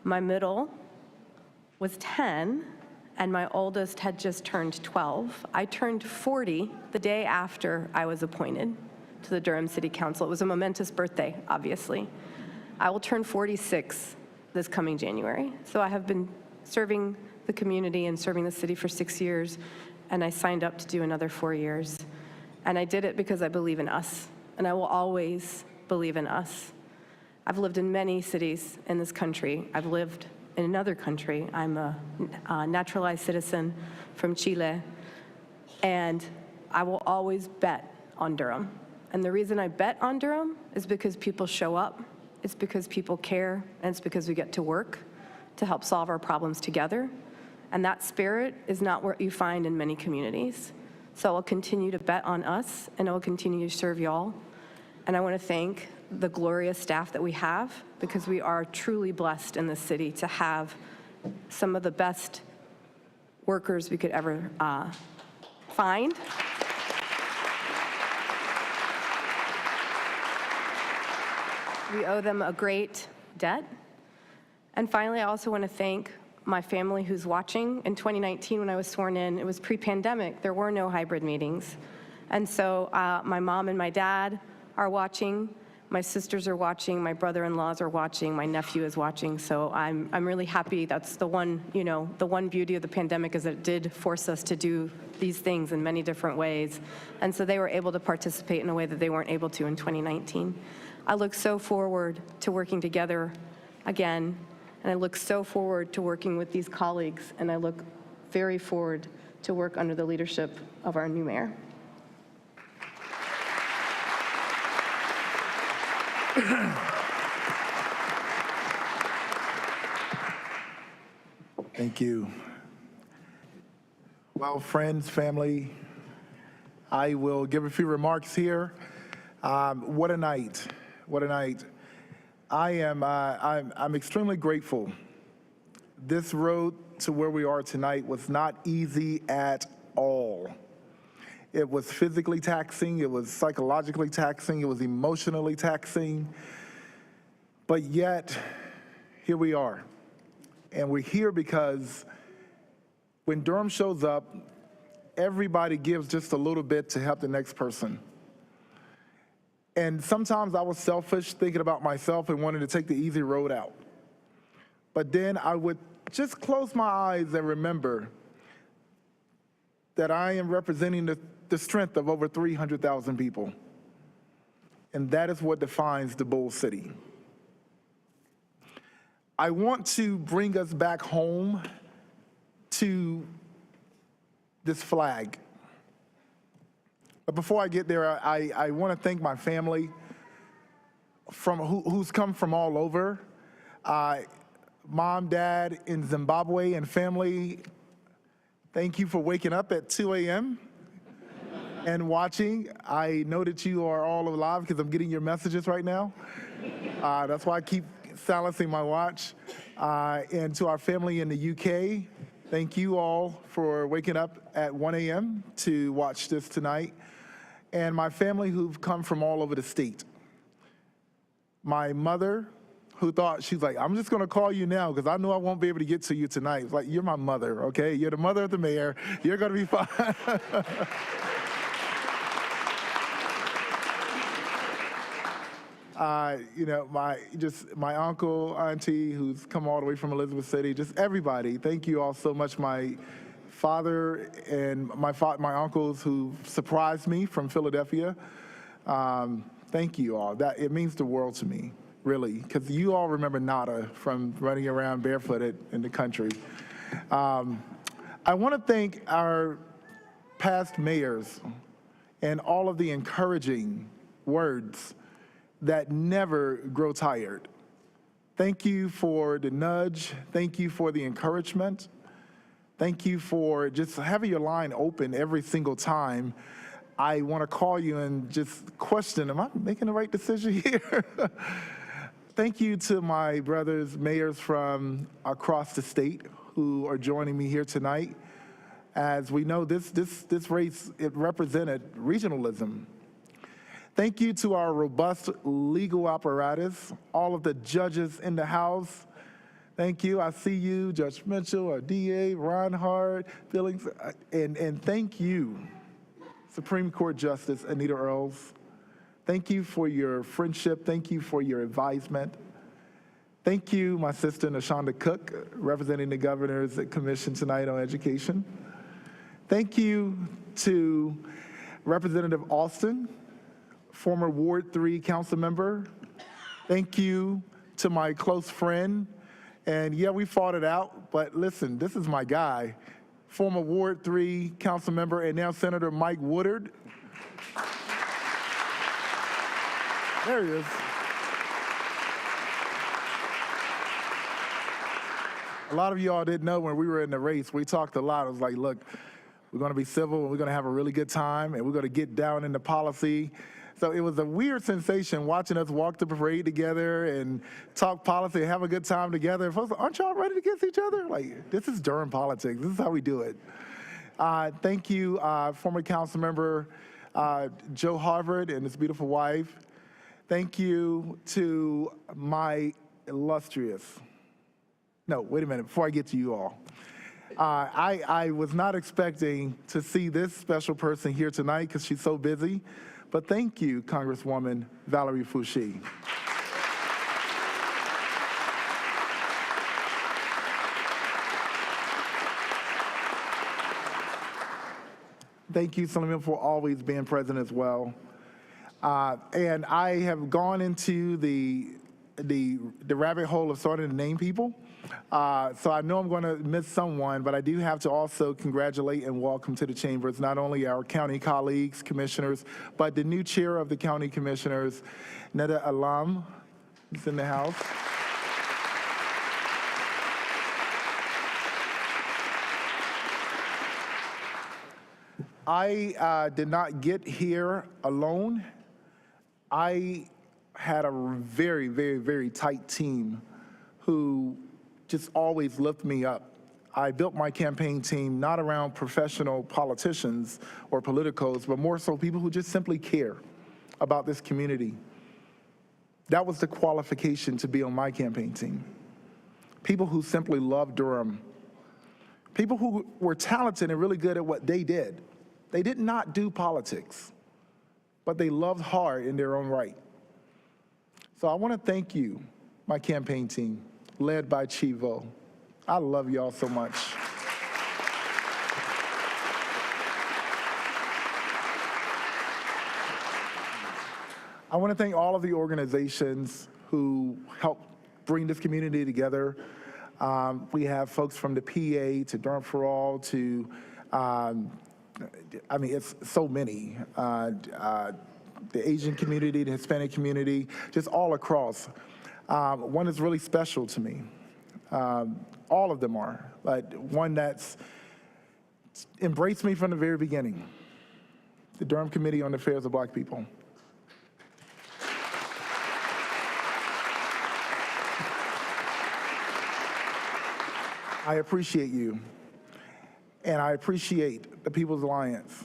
my middle was 10, and my oldest had just turned 12. I turned 40 the day after I was appointed to the Durham City Council. It was a momentous birthday, obviously. I will turn 46 this coming January. So I have been serving the community and serving the city for 6 years, and I signed up to do another 4 years. And I did it because I believe in us, and I will always believe in us. I've lived in many cities in this country. I've lived in another country. I'm a naturalized citizen from Chile, and I will always bet on Durham. And the reason I bet on Durham is because people show up, it's because people care, and it's because we get to work to help solve our problems together. And that spirit is not what you find in many communities. So I'll continue to bet on us, and I will continue to serve y'all. And I want to thank the glorious staff that we have, because we are truly blessed in this city to have some of the best workers we could ever find. We owe them a great debt. And finally, I also want to thank my family who's watching. In 2019, when I was sworn in, it was pre-pandemic. There were no hybrid meetings. And so my mom and my dad are watching. My sisters are watching. My brother-in-laws are watching. My nephew is watching. So I'm really happy. That's the one, the one beauty of the pandemic is that it did force us to do these things in many different ways. And so they were able to participate in a way that they weren't able to in 2019. I look so forward to working together again, and I look so forward to working with these colleagues, and I look very forward to work under the leadership of our new mayor. Thank you. Well, friends, family, I will give a few remarks here. What a night. What a night. I'm extremely grateful. This road to where we are tonight was not easy at all. It was physically taxing, it was psychologically taxing, it was emotionally taxing, but yet, here we are. And we're here because when Durham shows up, everybody gives just a little bit to help the next person. And sometimes I was selfish, thinking about myself and wanting to take the easy road out. But then I would just close my eyes and remember that I am representing the strength of over 300,000 people. And that is what defines the Bull City. I want to bring us back home to this flag. But before I get there, I want to thank my family who's come from all over. Mom, Dad in Zimbabwe, and family, thank you for waking up at 2 a.m. and watching. I know that you are all alive because I'm getting your messages right now. That's why I keep silencing my watch. And to our family in the UK, thank you all for waking up at 1 a.m. to watch this tonight. And my family who've come from all over the state. My mother, who thought, she's like, I'm just gonna call you now because I know I won't be able to get to you tonight. It's like, you're my mother, okay? You're the mother of the mayor. You're gonna be fine. You know, my uncle, auntie, who's come all the way from Elizabeth City, just everybody. Thank you all so much. My father and my uncles who surprised me from Philadelphia. Thank you all. It means the world to me, really, because you all remember nada from running around barefooted in the country. I want to thank our past mayors and all of the encouraging words that never grow tired. Thank you for the nudge. Thank you for the encouragement. Thank you for just having your line open every single time I want to call you and just question, am I making the right decision here? Thank you to my brothers, mayors from across the state who are joining me here tonight. As we know, this race, it represented regionalism. Thank you to our robust legal apparatus, all of the judges in the House. Thank you. I see you, Judge Mitchell, our DA, Reinhardt, Billings, and thank you, Supreme Court Justice Anita Earls. Thank you for your friendship. Thank you for your advisement. Thank you, my sister, Nashonda Cook, representing the Governor's Commission tonight on Education. Thank you to Representative Austin, former Ward 3 council member. Thank you to my close friend. And yeah, we fought it out, but listen, this is my guy, former Ward 3 council member and now Senator Mike Woodard. There he is. A lot of y'all didn't know when we were in the race, we talked a lot. It was like, look, we're gonna be civil and we're gonna have a really good time and we're gonna get down into policy. So it was a weird sensation watching us walk the parade together and talk policy and have a good time together. Folks, aren't y'all ready against each other? Like, this is Durham politics. This is how we do it. Thank you, former council member Joe Harvard and his beautiful wife. Thank you to my illustrious, no, wait a minute, before I get to you all. I was not expecting to see this special person here tonight because she's so busy. But thank you, Congresswoman Valerie Fouché. Thank you, Sullivan, for always being present as well. And I have gone into the rabbit hole of starting to name people. So I know I'm going to miss someone, but I do have to also congratulate and welcome to the chambers not only our county colleagues, commissioners, but the new chair of the county commissioners, Neda Alam, is in the house. I did not get here alone. I had a very, very, very tight team who just always lift me up. I built my campaign team not around professional politicians or politicos, but more so people who just simply care about this community. That was the qualification to be on my campaign team. People who simply love Durham. People who were talented and really good at what they did. They did not do politics, but they loved hard in their own right. So I want to thank you, my campaign team, led by Chivo. I love y'all so much. I want to thank all of the organizations who helped bring this community together. We have folks from the PA to Durham for All to, I mean, it's so many. The Asian community, the Hispanic community, just all across. One is really special to me. All of them are, but one that's embraced me from the very beginning. The Durham Committee on the Affairs of Black People. I appreciate you, and I appreciate the People's Alliance.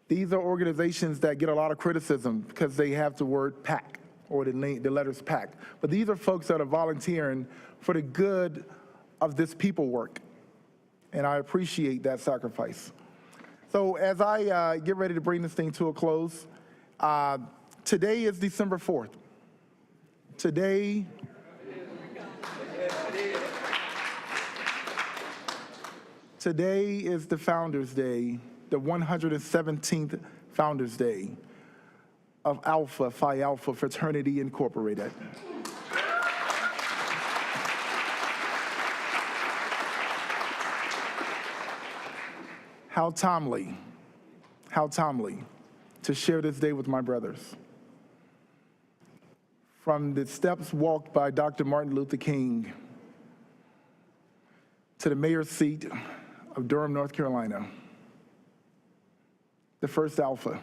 These are organizations that get a lot of criticism because they have the word PAC, or the letters PAC. But these are folks that are volunteering for the good of this people work, and I appreciate that sacrifice. So as I get ready to bring this thing to a close, today is December 4th. Today is the Founders Day, the 117th Founders Day of Alpha Phi Alpha Fraternity Incorporated. How timely to share this day with my brothers. From the steps walked by Dr. Martin Luther King to the mayor's seat of Durham, North Carolina, the first Alpha,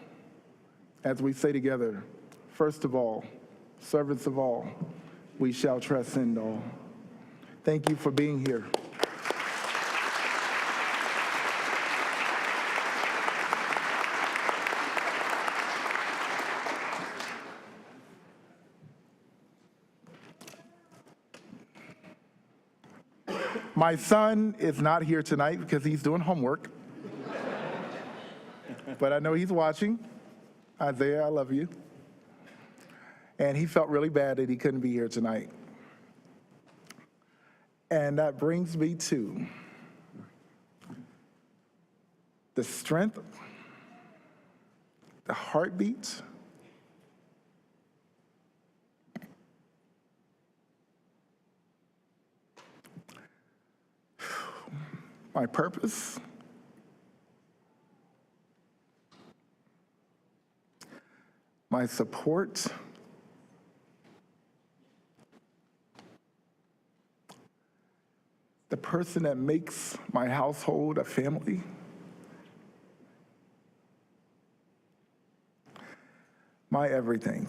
as we say together, first of all, servants of all, we shall transcend all. Thank you for being here. My son is not here tonight because he's doing homework. But I know he's watching. Isaiah, I love you. And he felt really bad that he couldn't be here tonight. And that brings me to the strength, the heartbeat, my purpose, my support, the person that makes my household a family, my everything.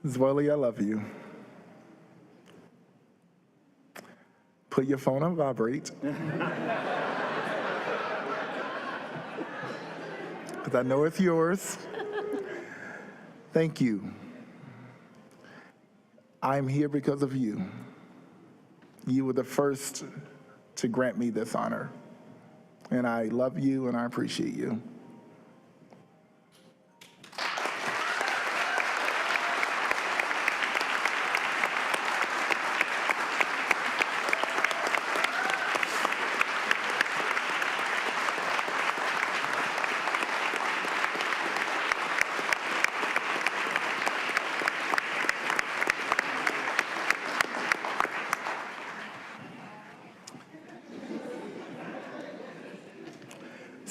Zweli, I love you. Put your phone on vibrate. Because I know it's yours. Thank you. I'm here because of you. You were the first to grant me this honor. And I love you and I appreciate you.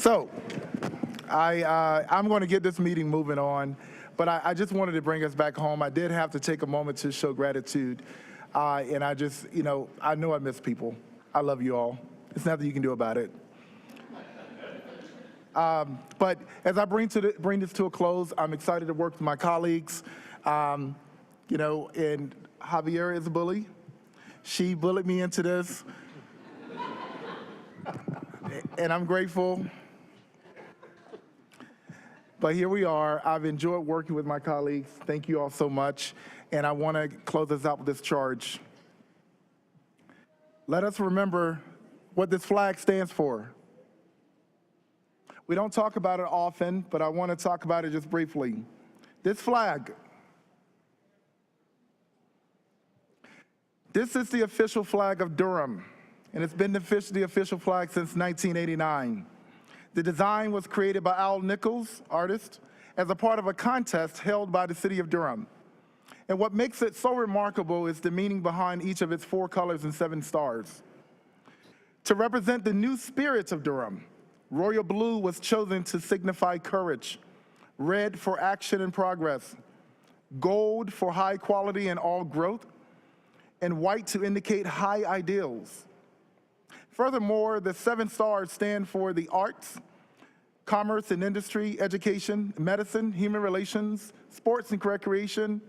So I'm going to get this meeting moving on, but I just wanted to bring us back home. I did have to take a moment to show gratitude, and I just, I know I miss people. I love you all. There's nothing you can do about it. But as I bring this to a close, I'm excited to work with my colleagues. And Javiera is a bully. She bullied me into this, and I'm grateful. But here we are. I've enjoyed working with my colleagues. Thank you all so much. And I want to close us out with this charge. Let us remember what this flag stands for. We don't talk about it often, but I want to talk about it just briefly. This flag, this is the official flag of Durham, and it's been the official flag since 1989. The design was created by Al Nichols, artist, as a part of a contest held by the city of Durham. And what makes it so remarkable is the meaning behind each of its 4 colors and 7 stars. To represent the new spirits of Durham, royal blue was chosen to signify courage, red for action and progress, gold for high quality and all growth, and white to indicate high ideals. Furthermore, the 7 stars stand for the arts, commerce and industry, education, medicine, human relations, sports and recreation,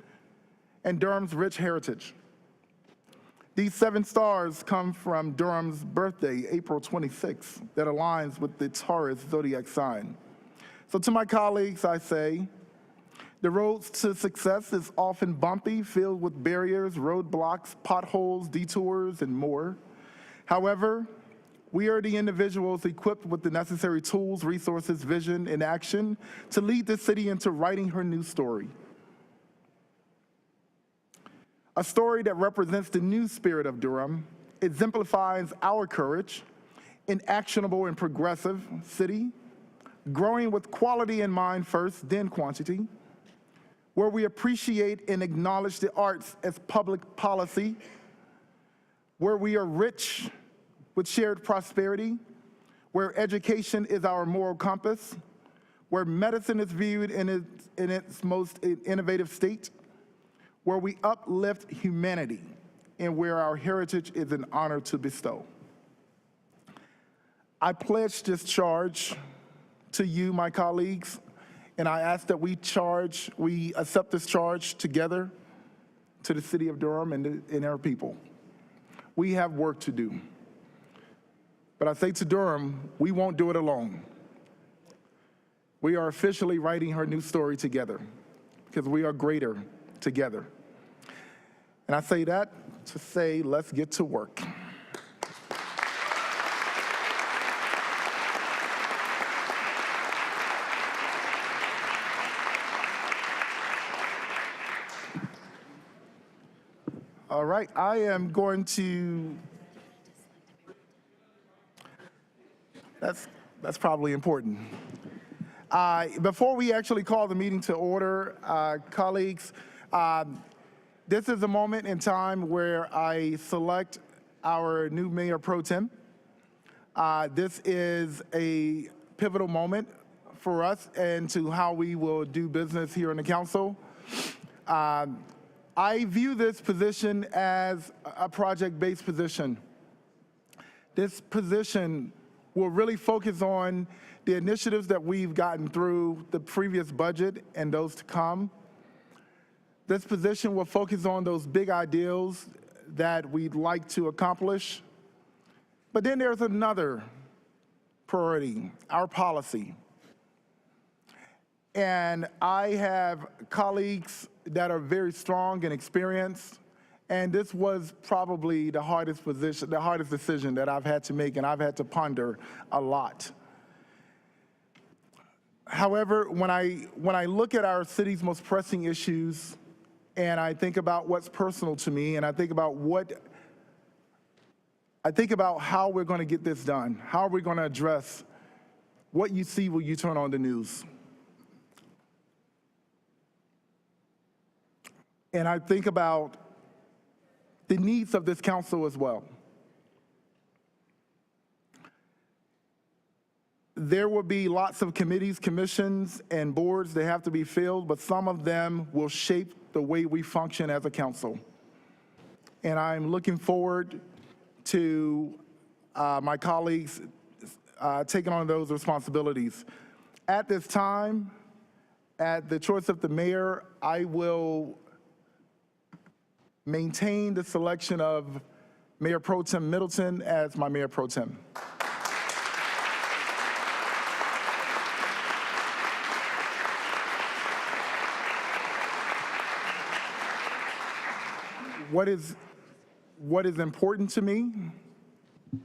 and Durham's rich heritage. These 7 stars come from Durham's birthday, April 26th, that aligns with the Taurus zodiac sign. So to my colleagues, I say, the road to success is often bumpy, filled with barriers, roadblocks, potholes, detours, and more. However, we are the individuals equipped with the necessary tools, resources, vision, and action to lead this city into writing her new story. A story that represents the new spirit of Durham. It exemplifies our courage, an actionable and progressive city, growing with quality in mind first, then quantity, where we appreciate and acknowledge the arts as public policy, where we are rich with shared prosperity, where education is our moral compass, where medicine is viewed in its most innovative state, where we uplift humanity, and where our heritage is an honor to bestow. I pledge this charge to you, my colleagues, and I ask that we accept this charge together to the city of Durham and our people. We have work to do. But I say to Durham, we won't do it alone. We are officially writing her new story together because we are greater together. And I say that to say, let's get to work. All right, I am going to, that's probably important. Before we actually call the meeting to order, colleagues, this is a moment in time where I select our new mayor pro tem. This is a pivotal moment for us and to how we will do business here in the council. I view this position as a project-based position. This position will really focus on the initiatives that we've gotten through the previous budget and those to come. This position will focus on those big ideals that we'd like to accomplish. But then there's another priority, our policy. And I have colleagues that are very strong and experienced, and this was probably the hardest decision that I've had to make, and I've had to ponder a lot. However, when I look at our city's most pressing issues, and I think about what's personal to me, and I think about how we're going to get this done, how are we going to address what you see when you turn on the news. And I think about the needs of this council as well. There will be lots of committees, commissions, and boards that have to be filled, but some of them will shape the way we function as a council. And I'm looking forward to my colleagues taking on those responsibilities. At this time, at the choice of the mayor, I will maintain the selection of Mayor Pro Tem Middleton as my Mayor Pro Tem. What is important to me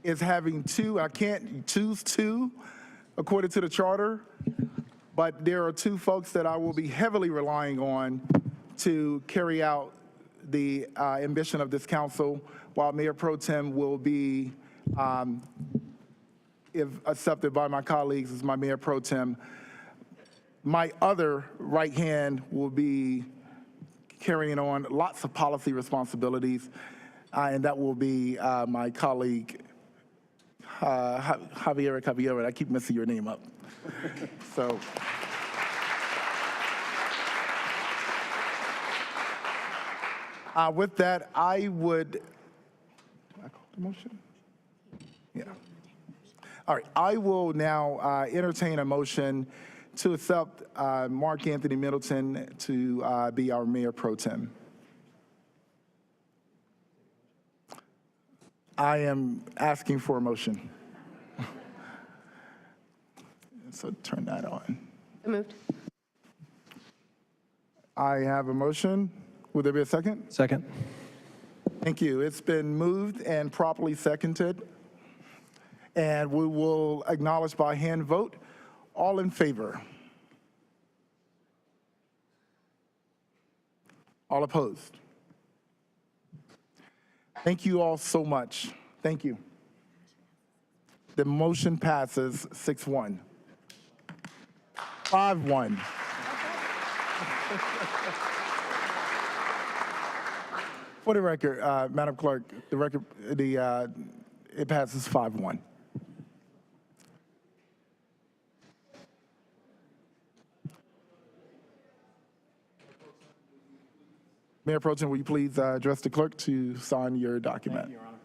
is having two. I can't choose two according to the charter, but there are two folks that I will be heavily relying on to carry out the ambition of this council, while Mayor Pro Tem will be, if accepted by my colleagues, as my Mayor Pro Tem. My other right hand will be carrying on lots of policy responsibilities, and that will be my colleague, Javiera. I keep messing your name up. So. With that, I would, did I call the motion? Yeah. All right, I will now entertain a motion to accept Mark Anthony Middleton to be our Mayor Pro Tem. I am asking for a motion. So turn that on. So moved. I have a motion. Would there be a second? Second. Thank you. It's been moved and properly seconded. And we will acknowledge by hand vote. All in favor? All opposed? Thank you all so much. Thank you. The motion passes 6-1. 5-1. For the record, Madam Clerk, it passes 5-1. Mayor Pro Tem, will you please address the clerk to sign your document? Thank you, Your Honor.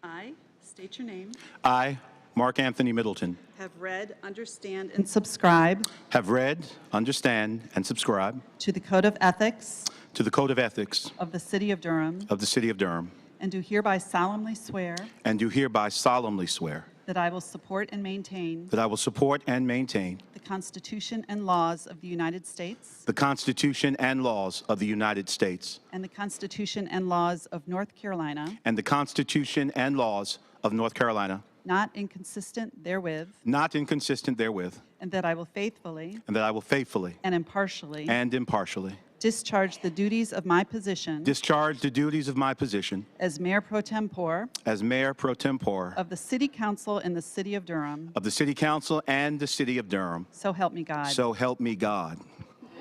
I state your name. I, Mark Anthony Middleton, Have read, understand, and subscribe have read, understand, and subscribe to the Code of Ethics to the Code of Ethics of the City of Durham, of the City of Durham, and do hereby solemnly swear and do hereby solemnly swear that I will support and maintain that I will support and maintain the Constitution and laws of the United States the Constitution and laws of the United States and the Constitution and laws of North Carolina, and the Constitution and laws of North Carolina, not inconsistent therewith, not inconsistent therewith, and that I will faithfully and that I will faithfully and impartially and impartially discharge the duties of my position discharge the duties of my position as Mayor Pro Tempore as Mayor Pro Tempore of the City Council in the City of Durham. of the City Council and the City of Durham. So help me God. So help me God.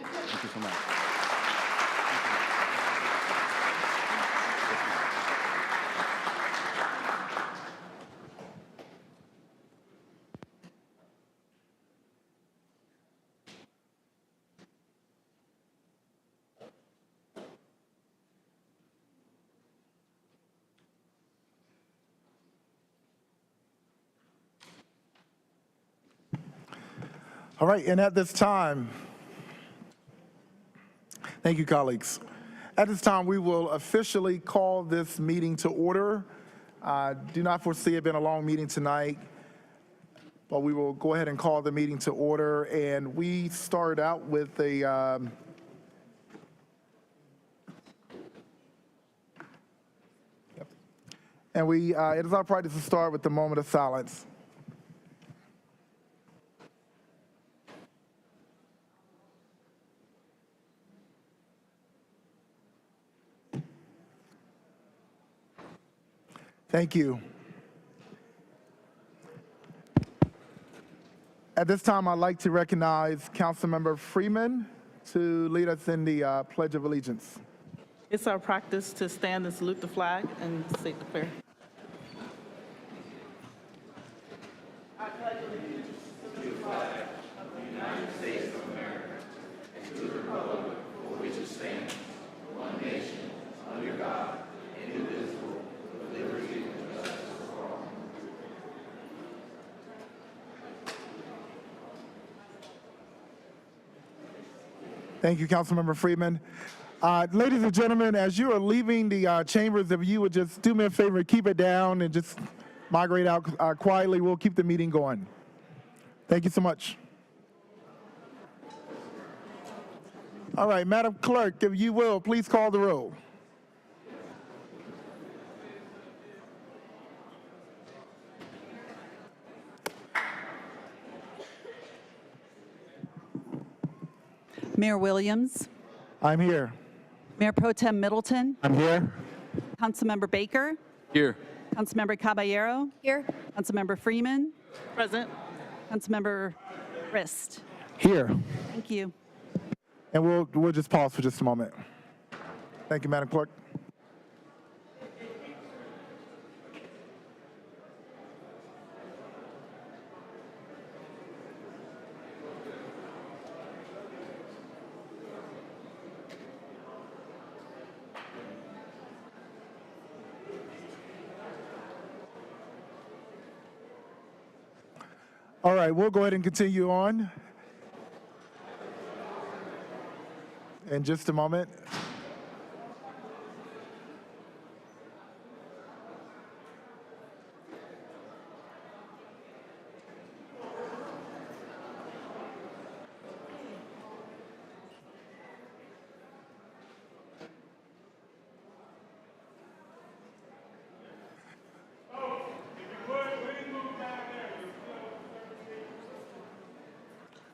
Thank you so much. All right, and at this time, thank you, colleagues. At this time, we will officially call this meeting to order. Do not foresee it being a long meeting tonight, but we will go ahead and call the meeting to order. And we start out with a it is our practice to start with the moment of silence. Thank you. At this time, I'd like to recognize Councilmember Freeman, to lead us in the Pledge of Allegiance. It's our practice to stand and salute the flag and state the prayer. Thank you, Councilmember Freeman. Ladies and gentlemen, as you are leaving the chambers, if you would just do me a favor, keep it down and just migrate out quietly, we'll keep the meeting going. Thank you so much. All right, Madam Clerk, if you will, please call the roll. Mayor Williams, I'm here. Mayor Pro Tem Middleton, I'm here. Councilmember Baker, Here. Councilmember Caballero, Here. Councilmember Freeman, Present. Councilmember Rist. Here. Thank you. And we'll just pause for just a moment. Thank you, Madam Clerk. All right, we'll go ahead and continue on. In just a moment.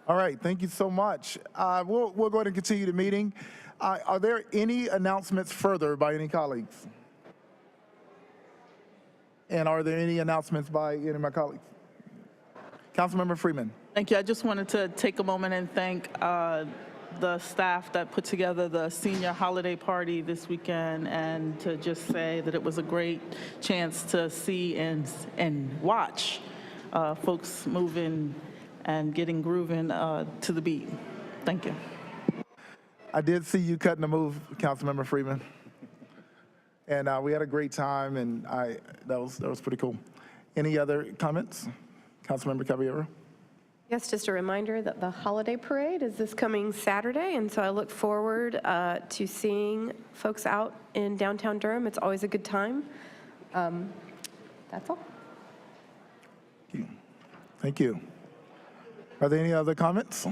All right, thank you so much. We'll go ahead and continue the meeting. Are there any announcements further by any colleagues? And are there any announcements by any of my colleagues? Councilmember Freeman. Thank you. I just wanted to take a moment and thank the staff that put together the senior holiday party this weekend, and to just say that it was a great chance to see and watch folks moving and getting grooving to the beat. Thank you. I did see you cutting the move, Councilmember Freeman. And we had a great time, and that was pretty cool. Any other comments? Councilmember Caballero? Yes, just a reminder that the holiday parade is this coming Saturday, and so I look forward to seeing folks out in downtown Durham. It's always a good time. That's all. Thank you. Are there any other comments?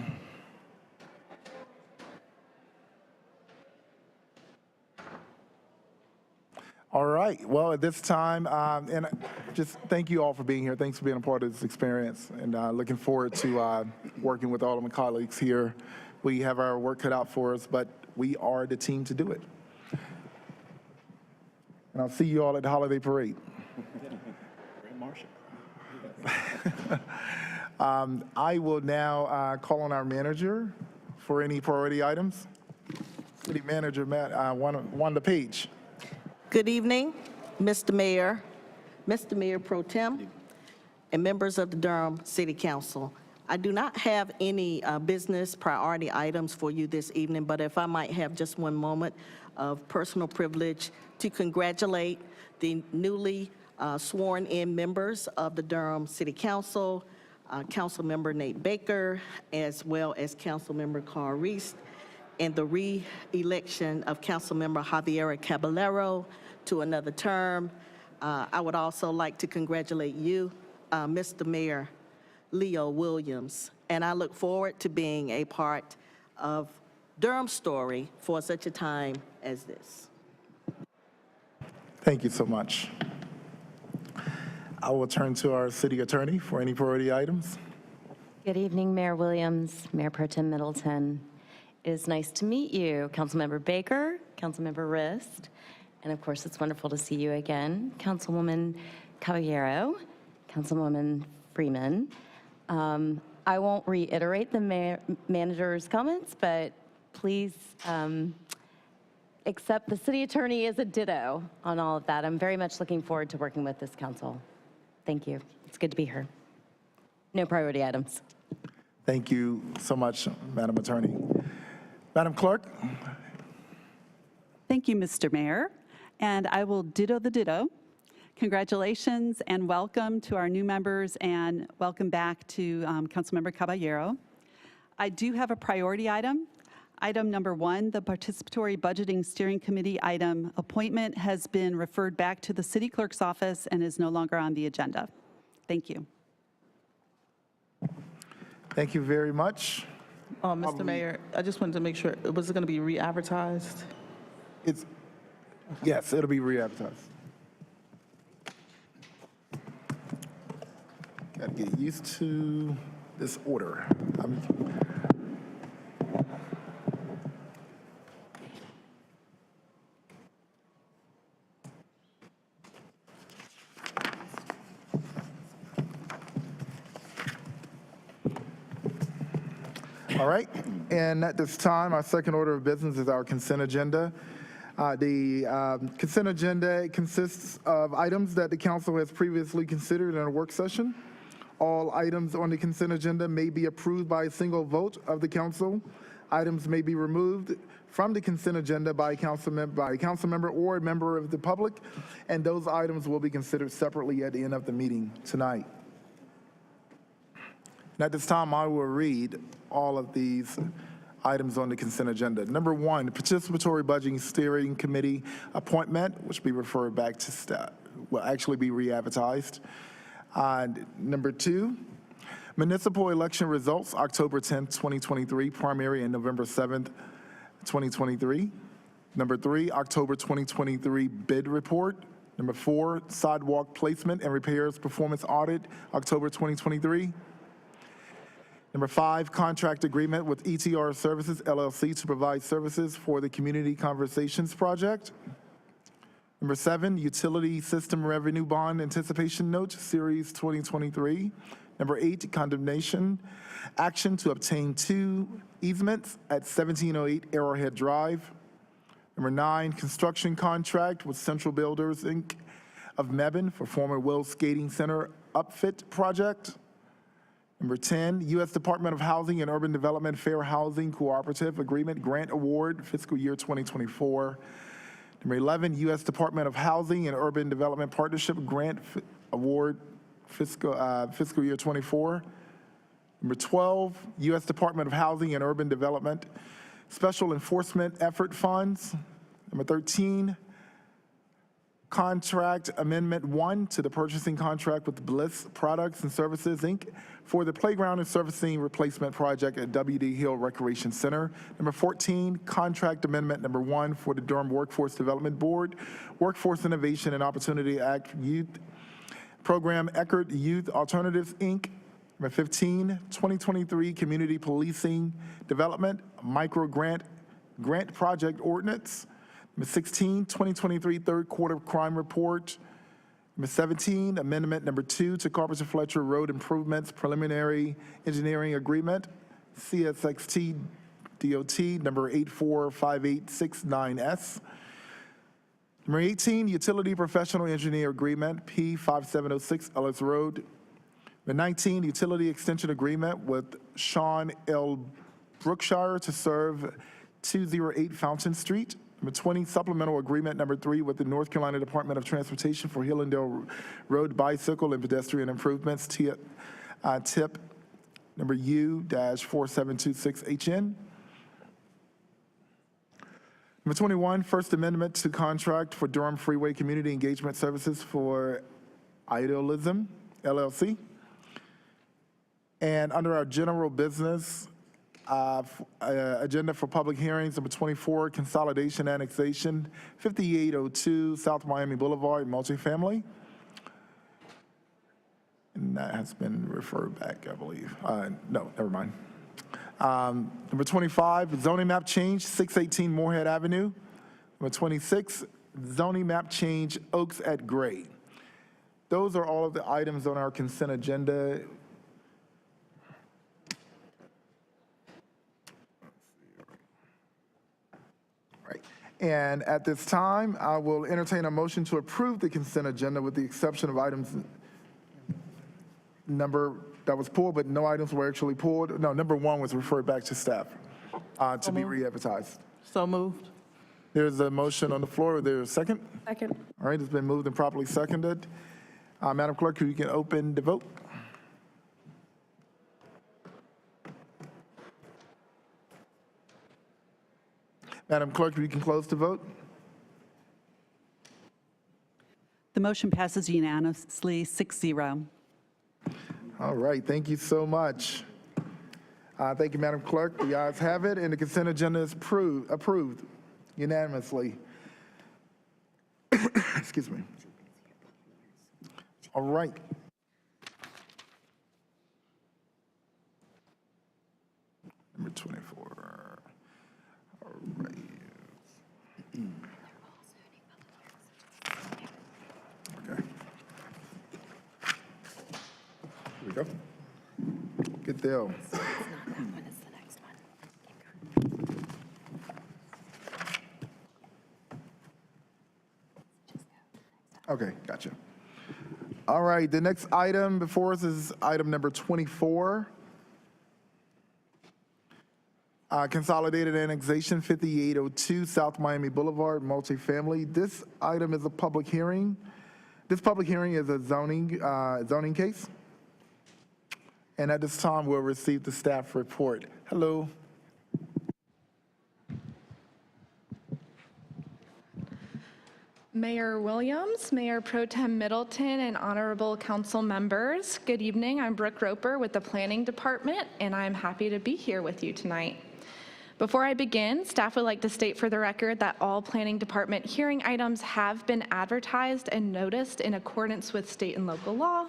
All right, well, at this time, and just thank you all for being here. Thanks for being a part of this experience, and looking forward to working with all of my colleagues here. We have our work cut out for us, but we are the team to do it. And I'll see you all at the holiday parade. I will now call on our manager for any priority items. City Manager Matt, Wanda Page. Good evening, Mr. Mayor, Mr. Mayor Pro Tem, and members of the Durham City Council. I do not have any business priority items for you this evening, but if I might have just one moment of personal privilege to congratulate the newly sworn-in members of the Durham City Council, Councilmember Nate Baker, as well as Councilmember Carl Rist, and the re-election of Councilmember Javiera Caballero to another term. I would also like to congratulate you, Mr. Mayor Leo Williams, and I look forward to being a part of Durham's story for such a time as this. Thank you so much. I will turn to our city attorney for any priority items. Good evening, Mayor Williams, Mayor Pro Tem Middleton. It is nice to meet you, Councilmember Baker, Councilmember Rist, and of course, it's wonderful to see you again, Councilwoman Caballero, Councilwoman Freeman. I won't reiterate the manager's comments, but please accept the city attorney as a ditto on all of that. I'm very much looking forward to working with this council. Thank you. It's good to be here. No priority items. Thank you so much, Madam Attorney. Madam Clerk? Thank you, Mr. Mayor. And I will ditto the ditto. Congratulations and welcome to our new members, and welcome back to Councilmember Caballero. I do have a priority item. Item number 1, the Participatory Budgeting Steering Committee item appointment has been referred back to the City Clerk's office and is no longer on the agenda. Thank you. Thank you very much. Mr. Mayor, I just wanted to make sure, was it going to be re-advertised? Yes, it'll be re-advertised. Got to get used to this order. All right, and at this time, our second order of business is our consent agenda. The consent agenda consists of items that the council has previously considered in a work session. All items on the consent agenda may be approved by a single vote of the council. Items may be removed from the consent agenda by a council member or a member of the public, and those items will be considered separately at the end of the meeting tonight. And at this time, I will read all of these items on the consent agenda. Number 1, Participatory Budgeting Steering Committee appointment, which will be referred back to staff, will actually be re-advertised. Number 2, municipal election results, October 10th, 2023, primary, and November 7th, 2023. Number 3, October 2023 bid report. Number 4, sidewalk placement and repairs performance audit, October 2023. Number 5, contract agreement with ETR Services, LLC, to provide services for the Community Conversations Project. Number 7, Utility System Revenue Bond Anticipation Note, Series 2023. Number 8, condemnation action to obtain 2 easements at 1708 Arrowhead Drive. Number 9, construction contract with Central Builders, Inc. of Mebane for former Will Skating Center upfit project. Number 10, U.S. Department of Housing and Urban Development Fair Housing Cooperative Agreement Grant Award, fiscal year 2024. Number 11, U.S. Department of Housing and Urban Development Partnership Grant Award, fiscal year 24. Number 12, U.S. Department of Housing and Urban Development Special Enforcement Effort Funds. Number 13, Contract Amendment 1 to the purchasing contract with Bliss Products and Services, Inc. for the playground and surfacing replacement project at W.D. Hill Recreation Center. Number 14, Contract Amendment number 1 for the Durham Workforce Development Board, Workforce Innovation and Opportunity Act Youth Program Eckerd Youth Alternatives, Inc. Number 15, 2023 Community Policing Development Micro Grant Project Ordinance. Number 16, 2023 Third Quarter Crime Report. Number 17, Amendment number 2 to Carpenter Fletcher Road Improvements Preliminary Engineering Agreement, CSXT DOT number 845869S. Number 18, Utility Professional Engineer Agreement, P5706 Ellis Road. Number 19, Utility Extension Agreement with Sean L. Brookshire to serve 208 Fountain Street. Number 20, Supplemental Agreement number 3 with the North Carolina Department of Transportation for Hillendale Road Bicycle and Pedestrian Improvements, TIP number U-4726HN. Number 21, First Amendment to contract for Durham Freeway Community Engagement Services for Idealism, LLC. And under our general business, agenda for public hearings, number 24, Consolidation Annexation, 5802 South Miami Boulevard, Multifamily. And that has been referred back, I believe. No, never mind. Number 25, zoning map change, 618 Morehead Avenue. Number 26, zoning map change, Oaks at Gray. Those are all of the items on our consent agenda. And at this time, I will entertain a motion to approve the consent agenda with the exception of items number that was pulled, but no items were actually pulled. No, number 1 was referred back to staff to be re-advertised. So moved. There's a motion on the floor. There's a second? Second. All right, it's been moved and properly seconded. Madam Clerk, you can open the vote. Madam Clerk, you can close the vote. The motion passes unanimously, 6-0. All right, thank you so much. Thank you, Madam Clerk. The ayes have it, and the consent agenda is approved unanimously. Excuse me. All right. Number 24. All right. Okay. Here we go. Good deal. Okay, gotcha. All right, the next item before us is item number 24. Consolidated Annexation 5802 South Miami Boulevard, Multifamily. This item is a public hearing. This public hearing is a zoning case. And at this time, we'll receive the staff report. Hello. Mayor Williams, Mayor Pro Tem Middleton, and honorable council members, good evening. I'm Brooke Roper with the Planning Department, and I'm happy to be here with you tonight. Before I begin, staff would like to state for the record that all Planning Department hearing items have been advertised and noticed in accordance with state and local law,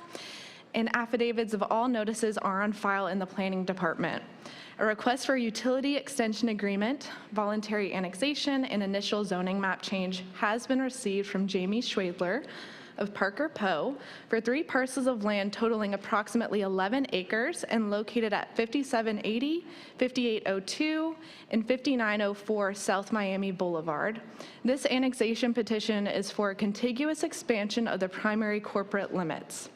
and affidavits of all notices are on file in the Planning Department. A request for utility extension agreement, voluntary annexation, and initial zoning map change has been received from Jamie Schwadler of Parker Poe for 3 parcels of land totaling approximately 11 acres and located at 5780, 5802, and 5904 South Miami Boulevard. This annexation petition is for a contiguous expansion of the primary corporate limits.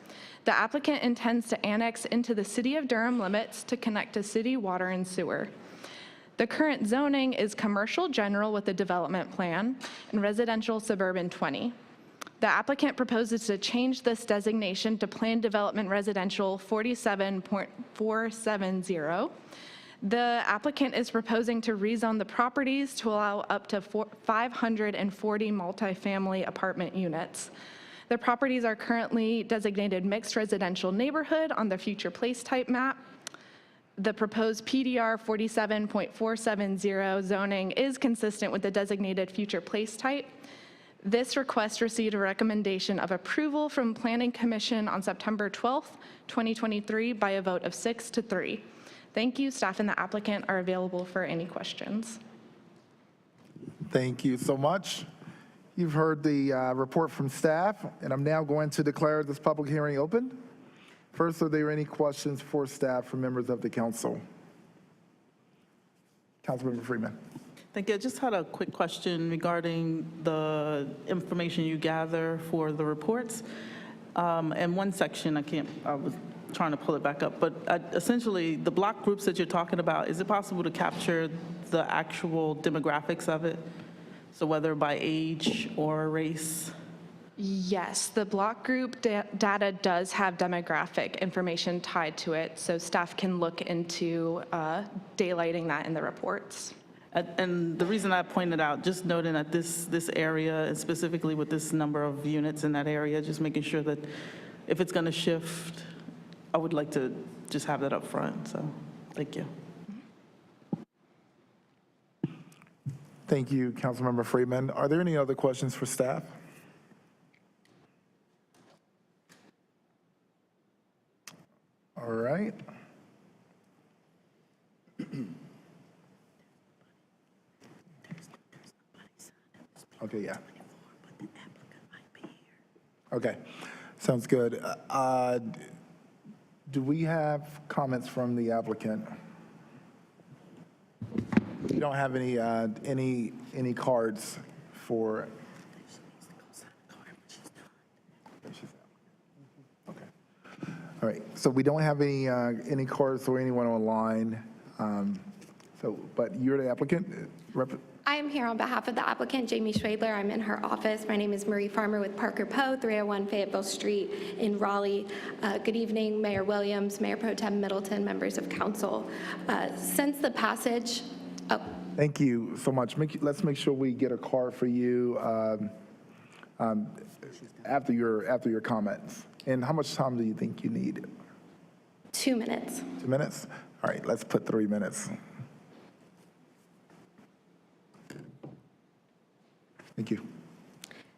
The applicant intends to annex into the City of Durham limits to connect to city water and sewer. The current zoning is commercial general with a development plan and residential suburban 20. The applicant proposes to change this designation to planned development residential 47.470. The applicant is proposing to rezone the properties to allow up to 540 multifamily apartment units. The properties are currently designated mixed residential neighborhood on the future place type map. The proposed PDR 47.470 zoning is consistent with the designated future place type. This request received a recommendation of approval from Planning Commission on September 12th, 2023 by a vote of 6-3. Thank you. Staff and the applicant are available for any questions. Thank you so much. You've heard the report from staff, and I'm now going to declare this public hearing open. First, are there any questions for staff from members of the council? Councilmember Freeman. Thank you. I just had a quick question regarding the information you gather for the reports. And one section, I was trying to pull it back up, but essentially the block groups that you're talking about, is it possible to capture the actual demographics of it? So whether by age or race? Yes, the block group data does have demographic information tied to it, so staff can look into daylighting that in the reports. And the reason I pointed out, just noting that this area, and specifically with this number of units in that area, just making sure that if it's going to shift, I would like to just have that up front. So thank you. Thank you, Councilmember Freeman. Are there any other questions for staff? All right. Okay, yeah. Okay, sounds good. Do we have comments from the applicant? We don't have any cards for. Okay. All right. So we don't have any cards for anyone online. But you're the applicant. I am here on behalf of the applicant, Jamie Schwadler. I'm in her office. My name is Marie Farmer with Parker Poe, 301 Fayetteville Street in Raleigh. Good evening, Mayor Williams, Mayor Pro Tem Middleton, members of council. Since the passage, Thank you so much. Let's make sure we get a card for you after your comments. And how much time do you think you need? 2 minutes. 2 minutes? All right, let's put 3 minutes. Thank you.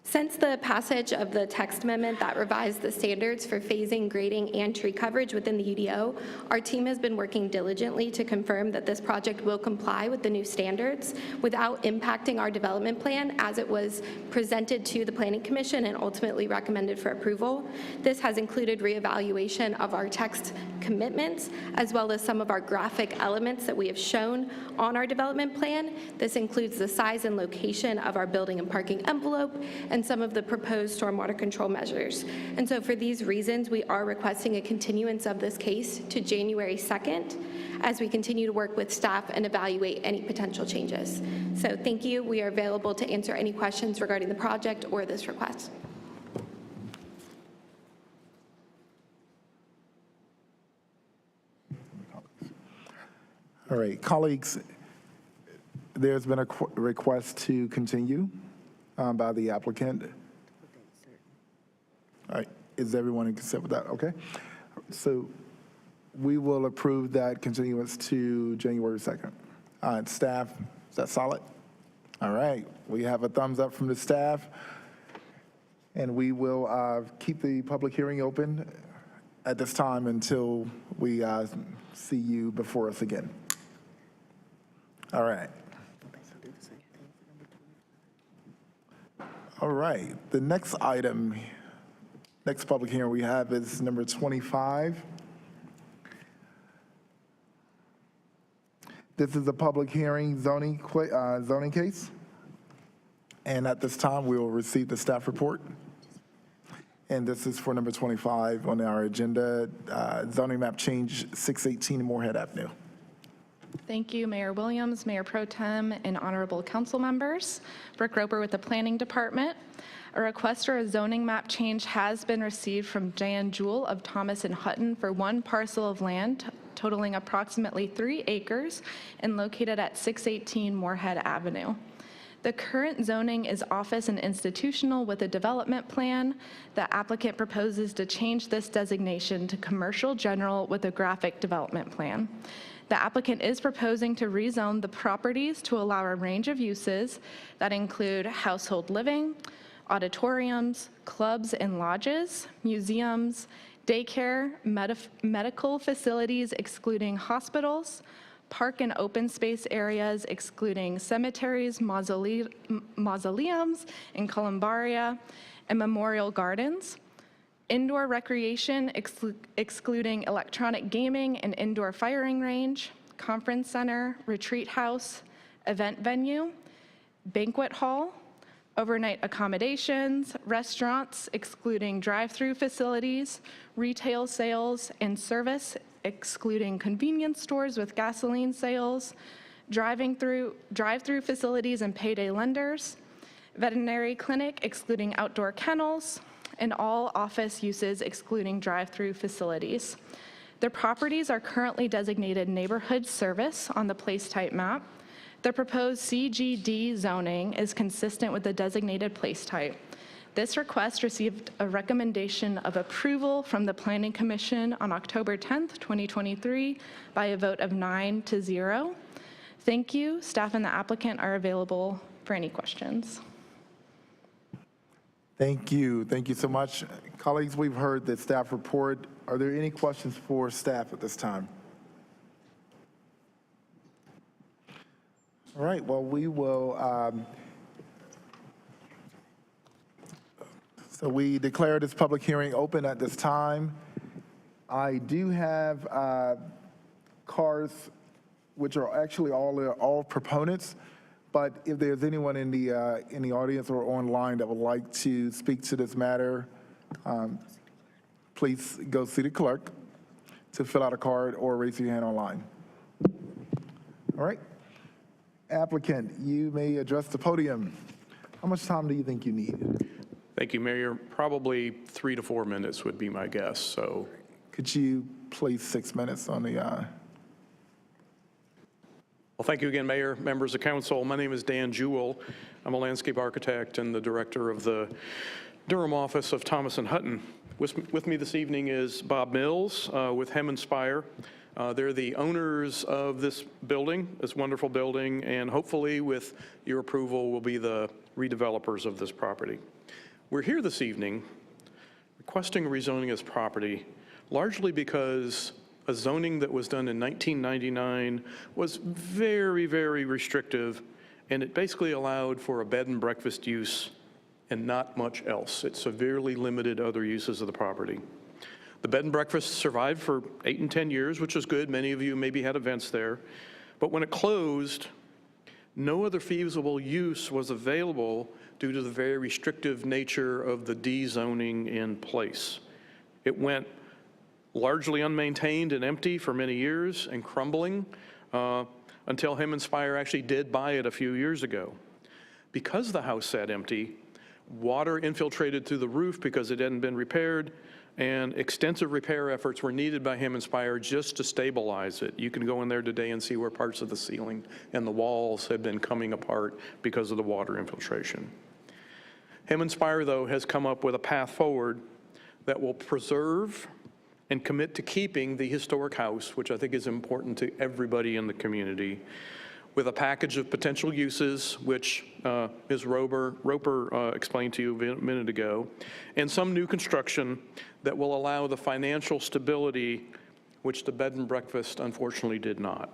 Since the passage of the text amendment that revised the standards for phasing, grading, and tree coverage within the UDO, our team has been working diligently to confirm that this project will comply with the new standards without impacting our development plan as it was presented to the Planning Commission and ultimately recommended for approval. This has included reevaluation of our text commitments as well as some of our graphic elements that we have shown on our development plan. This includes the size and location of our building and parking envelope and some of the proposed stormwater control measures. And so for these reasons, we are requesting a continuance of this case to January 2nd as we continue to work with staff and evaluate any potential changes. So thank you. We are available to answer any questions regarding the project or this request. All right, colleagues, there's been a request to continue by the applicant. All right, is everyone in consent with that? Okay. So we will approve that continuance to January 2nd. Staff, is that solid? All right, we have a thumbs up from the staff. And we will keep the public hearing open at this time until we see you before us again. All right. All right, the next item, next public hearing we have is number 25. This is a public hearing zoning case. And at this time, we will receive the staff report. And this is for number 25 on our agenda, zoning map change 618 Morehead Avenue. Thank you, Mayor Williams, Mayor Pro Tem, and honorable council members. Brooke Roper with the Planning Department. A request for a zoning map change has been received from Jan Jewell of Thomas and Hutton for one parcel of land totaling approximately 3 acres and located at 618 Morehead Avenue. The current zoning is office and institutional with a development plan. The applicant proposes to change this designation to commercial general with a graphic development plan. The applicant is proposing to rezone the properties to allow a range of uses that include household living, auditoriums, clubs and lodges, museums, daycare, medical facilities excluding hospitals, park and open space areas excluding cemeteries, mausoleums, and columbaria, and memorial gardens, indoor recreation excluding electronic gaming and indoor firing range, conference center, retreat house, event venue, banquet hall, overnight accommodations, restaurants excluding drive-through facilities, retail sales and service excluding convenience stores with gasoline sales, drive-through facilities and payday lenders, veterinary clinic excluding outdoor kennels, and all office uses excluding drive-through facilities. Their properties are currently designated neighborhood service on the place type map. The proposed CGD zoning is consistent with the designated place type. This request received a recommendation of approval from the Planning Commission on October 10th, 2023 by a vote of 9-0. Thank you. Staff and the applicant are available for any questions. Thank you. Thank you so much. Colleagues, we've heard the staff report. Are there any questions for staff at this time? All right, well, we will, so we declare this public hearing open at this time. I do have cards which are actually all proponents. But if there's anyone in the audience or online that would like to speak to this matter, please go see the clerk to fill out a card or raise your hand online. All right. Applicant, you may address the podium. How much time do you think you need? Thank you, Mayor. Probably 3 to 4 minutes would be my guess. So, could you place 6 minutes on the? Well, thank you again, Mayor, members of council. My name is Dan Jewell. I'm a landscape architect and the director of the Durham office of Thomas & Hutton. With me this evening is Bob Mills with Hemmenspire. They're the owners of this building, this wonderful building, and hopefully with your approval will be the redevelopers of this property. We're here this evening requesting rezoning of this property largely because a zoning that was done in 1999 was very, very restrictive, and it basically allowed for a bed and breakfast use and not much else. It severely limited other uses of the property. The bed and breakfast survived for 8 and 10 years, which is good. Many of you maybe had events there. But when it closed, no other feasible use was available due to the very restrictive nature of the D zoning in place. It went largely unmaintained and empty for many years and crumbling until Hemmenspire actually did buy it a few years ago. Because the house sat empty, water infiltrated through the roof because it hadn't been repaired, and extensive repair efforts were needed by Hemmenspire just to stabilize it. You can go in there today and see where parts of the ceiling and the walls have been coming apart because of the water infiltration. Hemmenspire, though, has come up with a path forward that will preserve and commit to keeping the historic house, which I think is important to everybody in the community, with a package of potential uses, which Ms. Roper explained to you a minute ago, and some new construction that will allow the financial stability which the bed and breakfast unfortunately did not.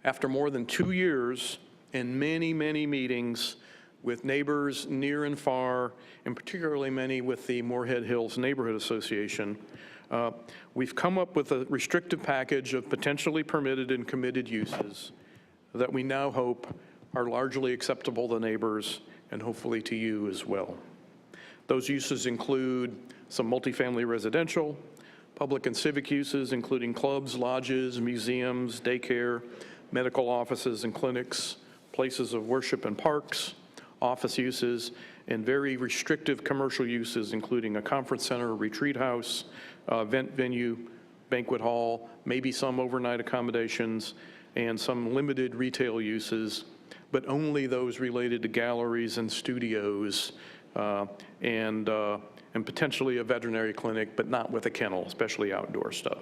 After more than 2 years and many, many meetings with neighbors near and far, and particularly many with the Morehead Hills Neighborhood Association, we've come up with a restrictive package of potentially permitted and committed uses that we now hope are largely acceptable to neighbors and hopefully to you as well. Those uses include some multifamily residential, public and civic uses, including clubs, lodges, museums, daycare, medical offices and clinics, places of worship and parks, office uses, and very restrictive commercial uses, including a conference center, a retreat house, event venue, banquet hall, maybe some overnight accommodations, and some limited retail uses, but only those related to galleries and studios, and potentially a veterinary clinic, but not with a kennel, especially outdoor stuff.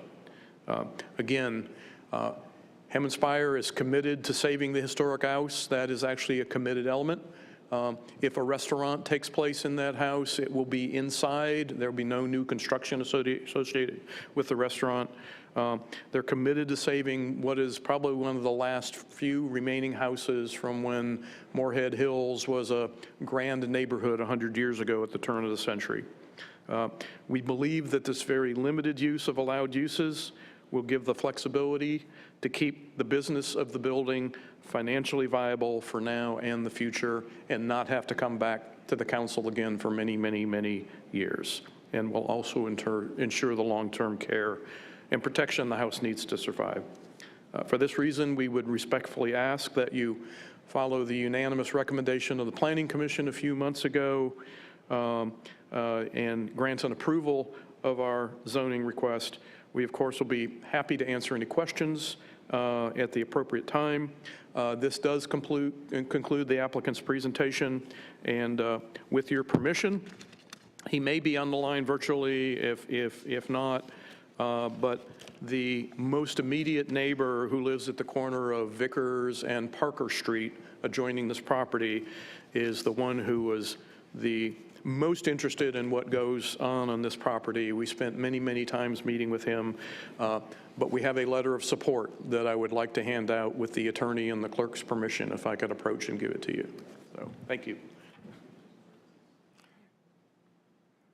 Again, Hemmenspire is committed to saving the historic house. That is actually a committed element. If a restaurant takes place in that house, it will be inside. There will be no new construction associated with the restaurant. They're committed to saving what is probably one of the last few remaining houses from when Morehead Hills was a grand neighborhood 100 years ago at the turn of the century. We believe that this very limited use of allowed uses will give the flexibility to keep the business of the building financially viable for now and the future, and not have to come back to the council again for many, many, many years, and will also ensure the long-term care and protection the house needs to survive. For this reason, we would respectfully ask that you follow the unanimous recommendation of the Planning Commission a few months ago and grant an approval of our zoning request. We, of course, will be happy to answer any questions at the appropriate time. This does conclude the applicant's presentation, and with your permission, he may be on the line virtually if not, but the most immediate neighbor who lives at the corner of Vickers and Parker Street adjoining this property is the one who was the most interested in what goes on this property. We spent many, many times meeting with him, but we have a letter of support that I would like to hand out with the attorney and the clerk's permission, if I could approach and give it to you. So, thank you.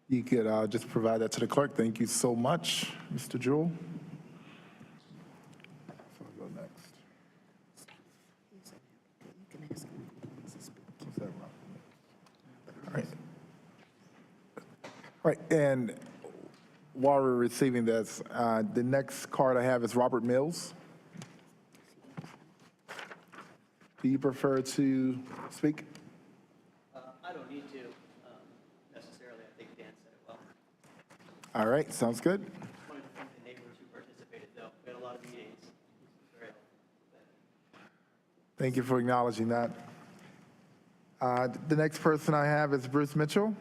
You could just provide that to the clerk. Thank you so much, Mr. Jewell. So I'll go next. Right, and while we're receiving this, the next card I have is Robert Mills. Do you prefer to speak? I don't need to necessarily. I think Dan said it well. All right, sounds good. I wanted to thank the neighbors who participated, though. We had a lot of meetings. Very helpful. Thank you for acknowledging that. The next person I have is Bruce Mitchell.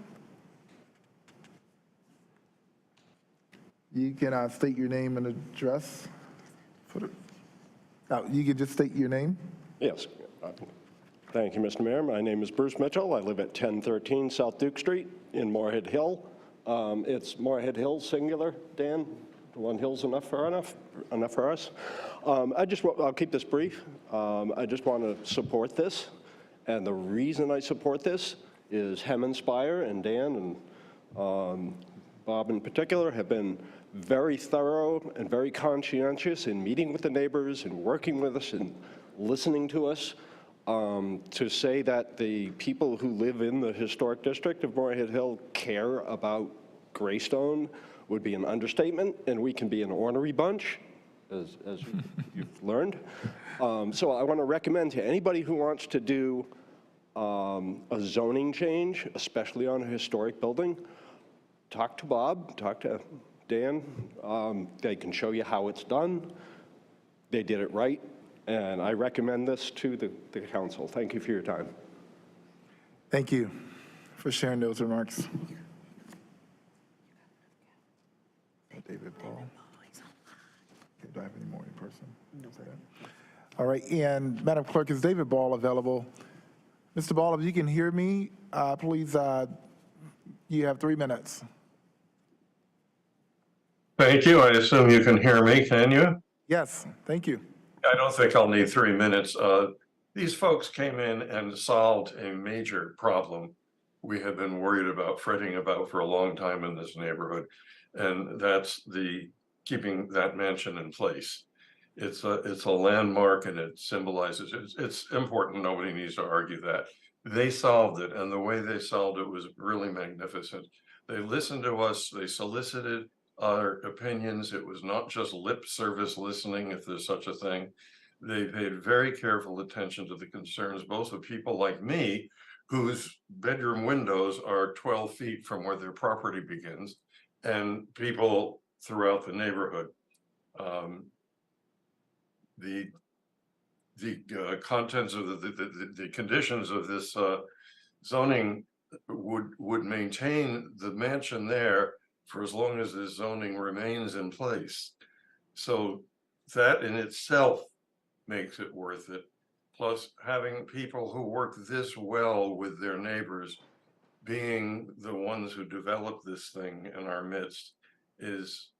You can state your name and address. You can just state your name. Yes. Thank you, Mr. Mayor. My name is Bruce Mitchell. I live at 1013 South Duke Street in Morehead Hill. It's Morehead Hill singular, Dan. One hill's enough for us. I'll keep this brief. I just want to support this, and the reason I support this is Hemmenspire and Dan and Bob in particular have been very thorough and very conscientious in meeting with the neighbors and working with us and listening to us. To say that the people who live in the historic district of Morehead Hill care about Greystone would be an understatement, and we can be an ornery bunch, as you've learned. So I want to recommend to anybody who wants to do a zoning change, especially on a historic building, talk to Bob, talk to Dan. They can show you how it's done. They did it right. And I recommend this to the council. Thank you for your time. Thank you for sharing those remarks. David Ball. Do I have any more in person? No. All right, and Madam Clerk, is David Ball available? Mr. Ball, if you can hear me, please, you have 3 minutes. Thank you. I assume you can hear me, can you? Yes, thank you. I don't think I'll need 3 minutes. These folks came in and solved a major problem we have been worried about, fretting about for a long time in this neighborhood, and that's the keeping that mansion in place. It's a landmark, and it symbolizes, it's important. Nobody needs to argue that. They solved it, and the way they solved it was really magnificent. They listened to us, they solicited our opinions. It was not just lip service listening, if there's such a thing. They paid very careful attention to the concerns, both of people like me, whose bedroom windows are 12 feet from where their property begins, and people throughout the neighborhood. The contents of the conditions of this zoning would maintain the mansion there for as long as the zoning remains in place. So that in itself makes it worth it. Plus, having people who work this well with their neighbors being the ones who develop this thing in our midst is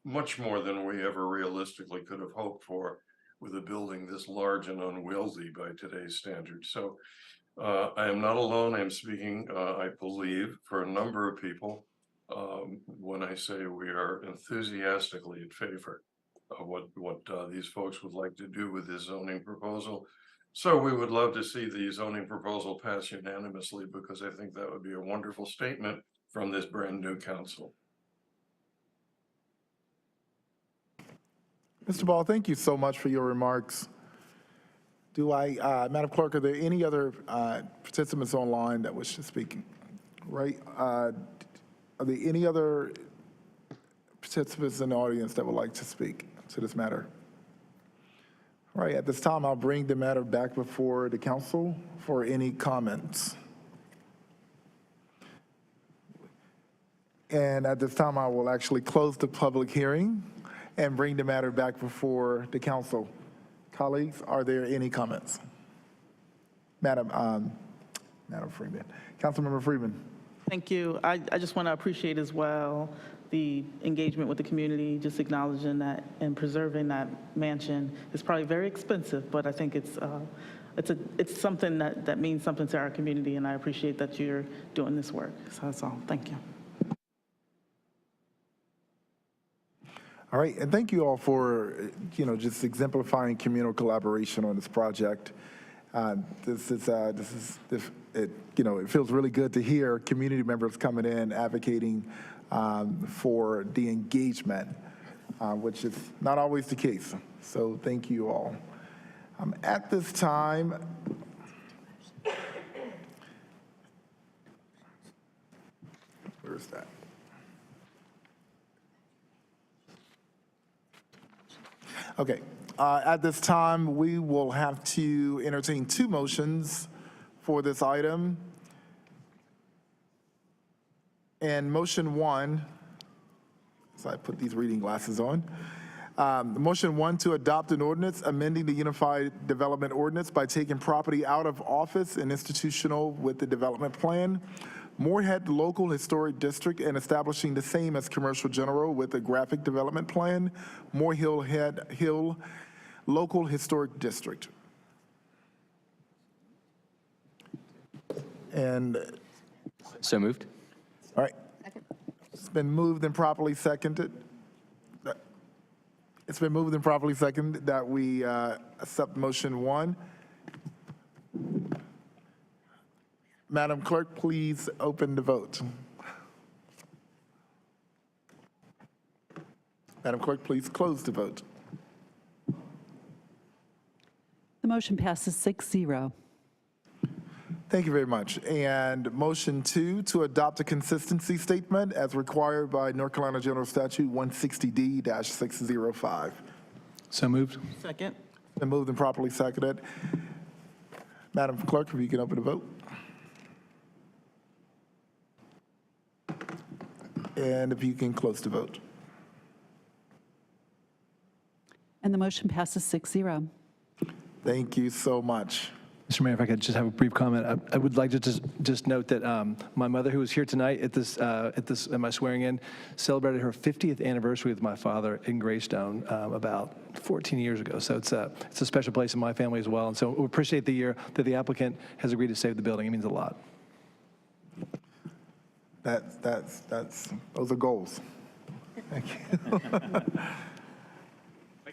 much more than we ever realistically could have hoped for with a building this large and unwieldy by today's standards. So I am not alone. I'm speaking, I believe, for a number of people when I say we are enthusiastically in favor of what these folks would like to do with this zoning proposal. So we would love to see the zoning proposal pass unanimously, because I think that would be a wonderful statement from this brand new council. Mr. Ball, thank you so much for your remarks. Madam Clerk, are there any other participants online that wish to speak? Right? Are there any other participants in the audience that would like to speak to this matter? All right, at this time, I'll bring the matter back before the council for any comments. And at this time, I will actually close the public hearing and bring the matter back before the council. Colleagues, are there any comments? Madam Freeman. Councilmember Freeman. Thank you. I just want to appreciate as well the engagement with the community, just acknowledging that and preserving that mansion. Is probably very expensive, but I think it's something that means something to our community, and I appreciate that you're doing this work. So that's all. Thank you. All right, and thank you all for, just exemplifying communal collaboration on this project. This is it feels really good to hear community members coming in advocating for the engagement, which is not always the case. So thank you all. At this time, where is that? Okay. At this time, we will have to entertain two motions for this item. And motion one, so I put these reading glasses on. Motion one, to adopt an ordinance amending the Unified Development Ordinance by taking property out of office and institutional with the development plan, Morehead Local Historic District, and establishing the same as Commercial General with a graphic development plan, Morehead Hill Local Historic District. And So moved. all right. It's been moved and properly seconded. It's been moved and properly seconded that we accept motion one. Madam Clerk, please open the vote. Madam Clerk, please close the vote. The motion passes 6-0. Thank you very much. And motion two, to adopt a consistency statement as required by North Carolina General Statute 160D-605. So moved. Second. Been moved and properly seconded. Madam Clerk, if you can open the vote. And if you can close the vote. And the motion passes 6-0. Thank you so much. Mr. Mayor, if I could just have a brief comment. I would like to just note that my mother, who was here tonight at my swearing in, celebrated her 50th anniversary with my father in Greystone about 14 years ago. So it's a special place in my family as well. And so we appreciate the year that the applicant has agreed to save the building. It means a lot. Those are goals. Thank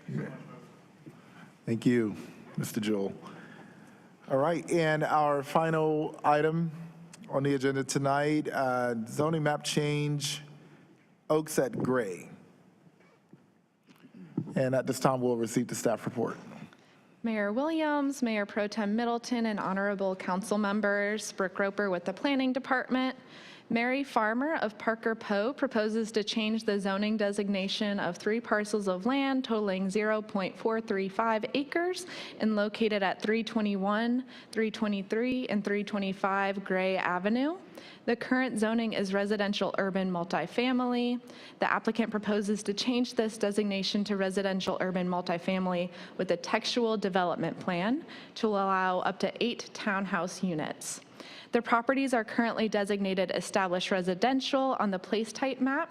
you. Thank you, Mr. Jewell. All right, and our final item on the agenda tonight, zoning map change, Oaks at Gray. And at this time, we'll receive the staff report. Mayor Williams, Mayor Pro Tem Middleton, and honorable council members, Brooke Roper with the Planning Department. Mary Farmer of Parker Poe proposes to change the zoning designation of 3 parcels of land totaling 0.435 acres and located at 321, 323, and 325 Gray Avenue. The current zoning is residential urban multifamily. The applicant proposes to change this designation to residential urban multifamily with a textual development plan to allow up to 8 townhouse units. The properties are currently designated established residential on the place type map.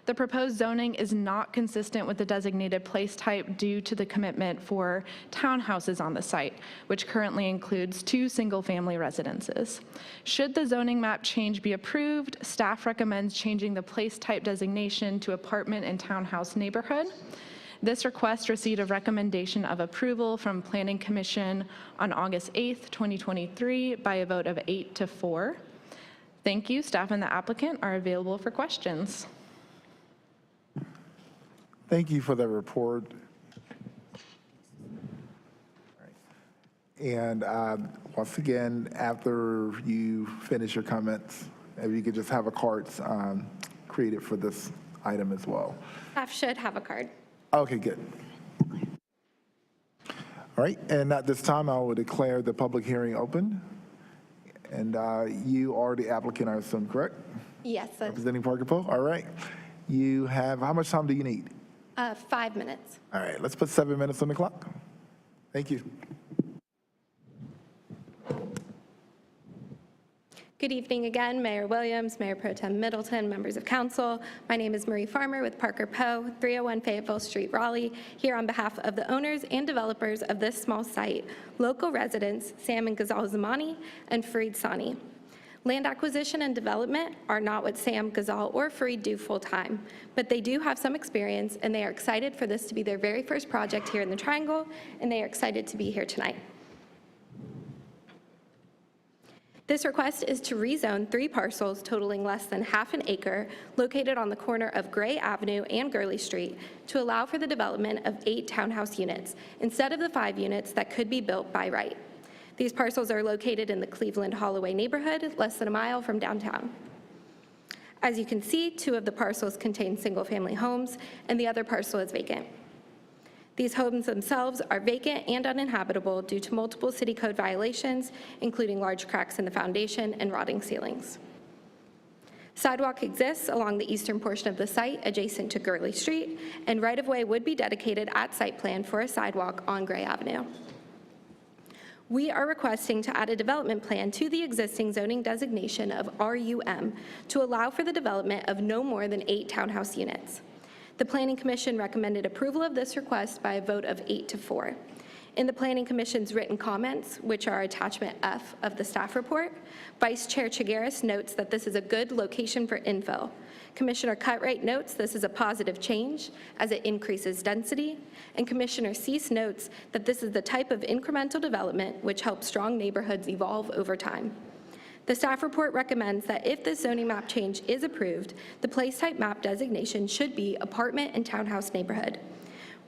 The proposed zoning is not consistent with the designated place type due to the commitment for townhouses on the site, which currently includes 2 single-family residences. Should the zoning map change be approved, staff recommends changing the place type designation to apartment and townhouse neighborhood. This request received a recommendation of approval from Planning Commission on August 8th, 2023 by a vote of 8-4. Thank you. Staff and the applicant are available for questions. Thank you for the report. And once again, after you finish your comments, if you could just have a card created for this item as well. Staff should have a card. Okay, good. All right, and at this time, I will declare the public hearing open. And you are the applicant, I assume, correct? Yes. Representing Parker Poe? All right. You have, how much time do you need? 5 minutes. All right, let's put 7 minutes on the clock. Thank you. Good evening again, Mayor Williams, Mayor Pro Tem Middleton, members of council. My name is Marie Farmer with Parker Poe, 301 Fayetteville Street, Raleigh, here on behalf of the owners and developers of this small site, local residents Sam and Ghazal Zamani and Fareed Sani. Land acquisition and development are not what Sam, Ghazal, or Fareed do full-time, but they do have some experience, and they are excited for this to be their very first project here in the Triangle, and they are excited to be here tonight. This request is to rezone 3 parcels totaling less than half an acre located on the corner of Gray Avenue and Gurley Street to allow for the development of 8 townhouse units instead of the 5 units that could be built by right. These parcels are located in the Cleveland Holloway neighborhood, less than a mile from downtown. As you can see, 2 of the parcels contain single-family homes, and the other parcel is vacant. These homes themselves are vacant and uninhabitable due to multiple city code violations, including large cracks in the foundation and rotting ceilings. Sidewalk exists along the eastern portion of the site adjacent to Gurley Street, and right-of-way would be dedicated at site plan for a sidewalk on Gray Avenue. We are requesting to add a development plan to the existing zoning designation of RUM to allow for the development of no more than 8 townhouse units. The Planning Commission recommended approval of this request by a vote of 8-4. In the Planning Commission's written comments, which are attachment F of the staff report, Vice Chair Chigueras notes that this is a good location for infill. Commissioner Cutright notes this is a positive change as it increases density, and Commissioner Cease notes that this is the type of incremental development which helps strong neighborhoods evolve over time. The staff report recommends that if this zoning map change is approved, the place type map designation should be apartment and townhouse neighborhood.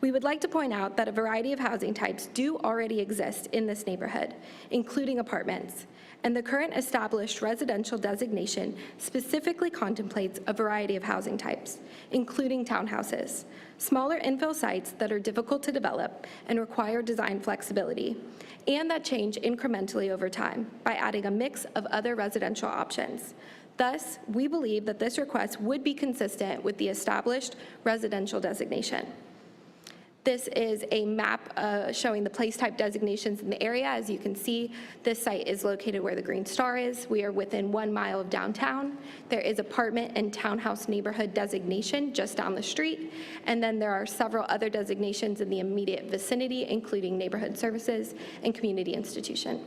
We would like to point out that a variety of housing types do already exist in this neighborhood, including apartments, and the current established residential designation specifically contemplates a variety of housing types, including townhouses, smaller infill sites that are difficult to develop and require design flexibility, and that change incrementally over time by adding a mix of other residential options. Thus, we believe that this request would be consistent with the established residential designation. This is a map showing the place type designations in the area. As you can see, this site is located where the green star is. We are within 1 mile of downtown. There is apartment and townhouse neighborhood designation just down the street. And then there are several other designations in the immediate vicinity, including neighborhood services and community institution.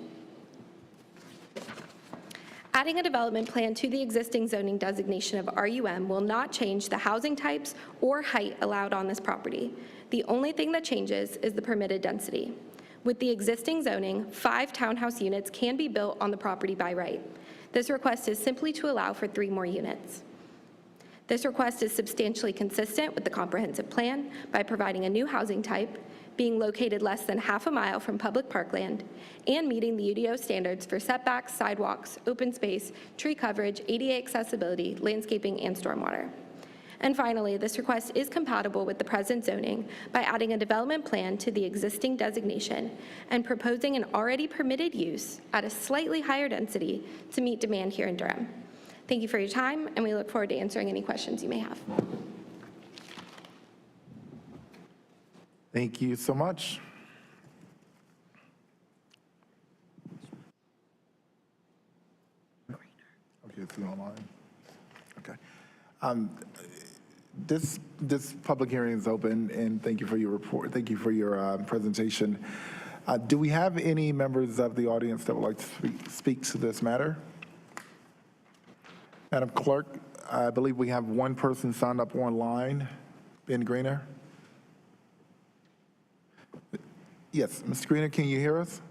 Adding a development plan to the existing zoning designation of RUM will not change the housing types or height allowed on this property. The only thing that changes is the permitted density. With the existing zoning, 5 townhouse units can be built on the property by right. This request is simply to allow for 3 more units. This request is substantially consistent with the comprehensive plan by providing a new housing type, being located less than half a mile from public parkland, and meeting the UDO standards for setbacks, sidewalks, open space, tree coverage, ADA accessibility, landscaping, and stormwater. And finally, this request is compatible with the present zoning by adding a development plan to the existing designation and proposing an already permitted use at a slightly higher density to meet demand here in Durham. Thank you for your time, and we look forward to answering any questions you may have. Thank you so much. Okay, it's online. Okay. This public hearing is open, and thank you for your report. Thank you for your presentation. Do we have any members of the audience that would like to speak to this matter? Madam Clerk, I believe we have one person signed up online. Ben Greener? Yes, Mr. Greener, can you hear us?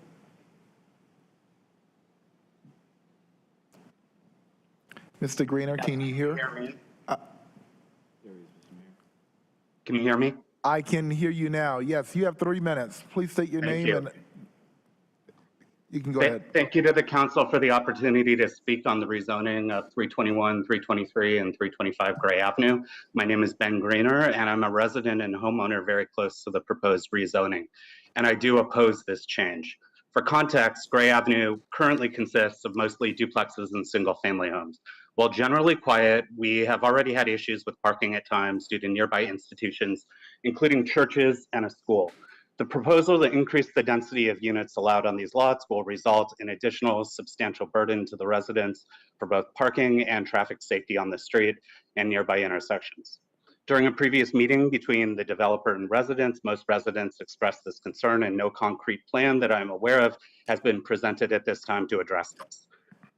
Mr. Greener, can you hear? Can you hear me? I can hear you now. Yes, you have 3 minutes. Please state your name and you can go ahead. Thank you to the council for the opportunity to speak on the rezoning of 321, 323, and 325 Gray Avenue. My name is Ben Greener, and I'm a resident and homeowner very close to the proposed rezoning, and I do oppose this change. For context, Gray Avenue currently consists of mostly duplexes and single-family homes. While generally quiet, we have already had issues with parking at times due to nearby institutions, including churches and a school. The proposal to increase the density of units allowed on these lots will result in additional substantial burden to the residents for both parking and traffic safety on the street and nearby intersections. During a previous meeting between the developer and residents, most residents expressed this concern, and no concrete plan that I'm aware of has been presented at this time to address this.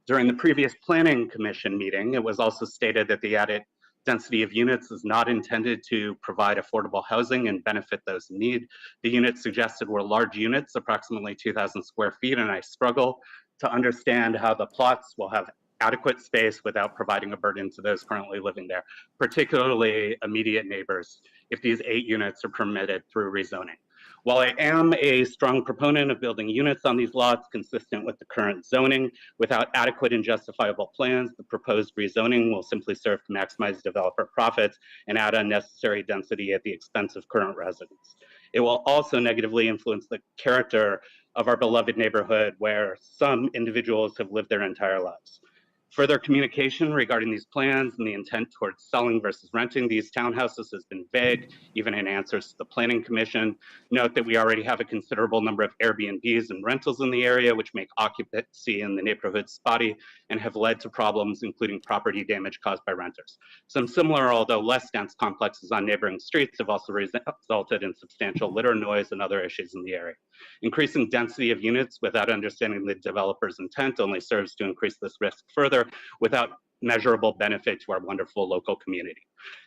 During the previous Planning Commission meeting, it was also stated that the added density of units is not intended to provide affordable housing and benefit those in need. The units suggested were large units, approximately 2,000 square feet, and I struggle to understand how the plots will have adequate space without providing a burden to those currently living there, particularly immediate neighbors, if these 8 units are permitted through rezoning. While I am a strong proponent of building units on these lots consistent with the current zoning, without adequate and justifiable plans, the proposed rezoning will simply serve to maximize developer profits and add unnecessary density at the expense of current residents. It will also negatively influence the character of our beloved neighborhood where some individuals have lived their entire lives. Further communication regarding these plans and the intent towards selling versus renting these townhouses has been vague, even in answers to the Planning Commission. Note that we already have a considerable number of Airbnbs and rentals in the area, which make occupancy in the neighborhood spotty and have led to problems, including property damage caused by renters. Some similar, although less dense complexes on neighboring streets have also resulted in substantial litter noise and other issues in the area. Increasing density of units without understanding the developer's intent only serves to increase this risk further without measurable benefit to our wonderful local community.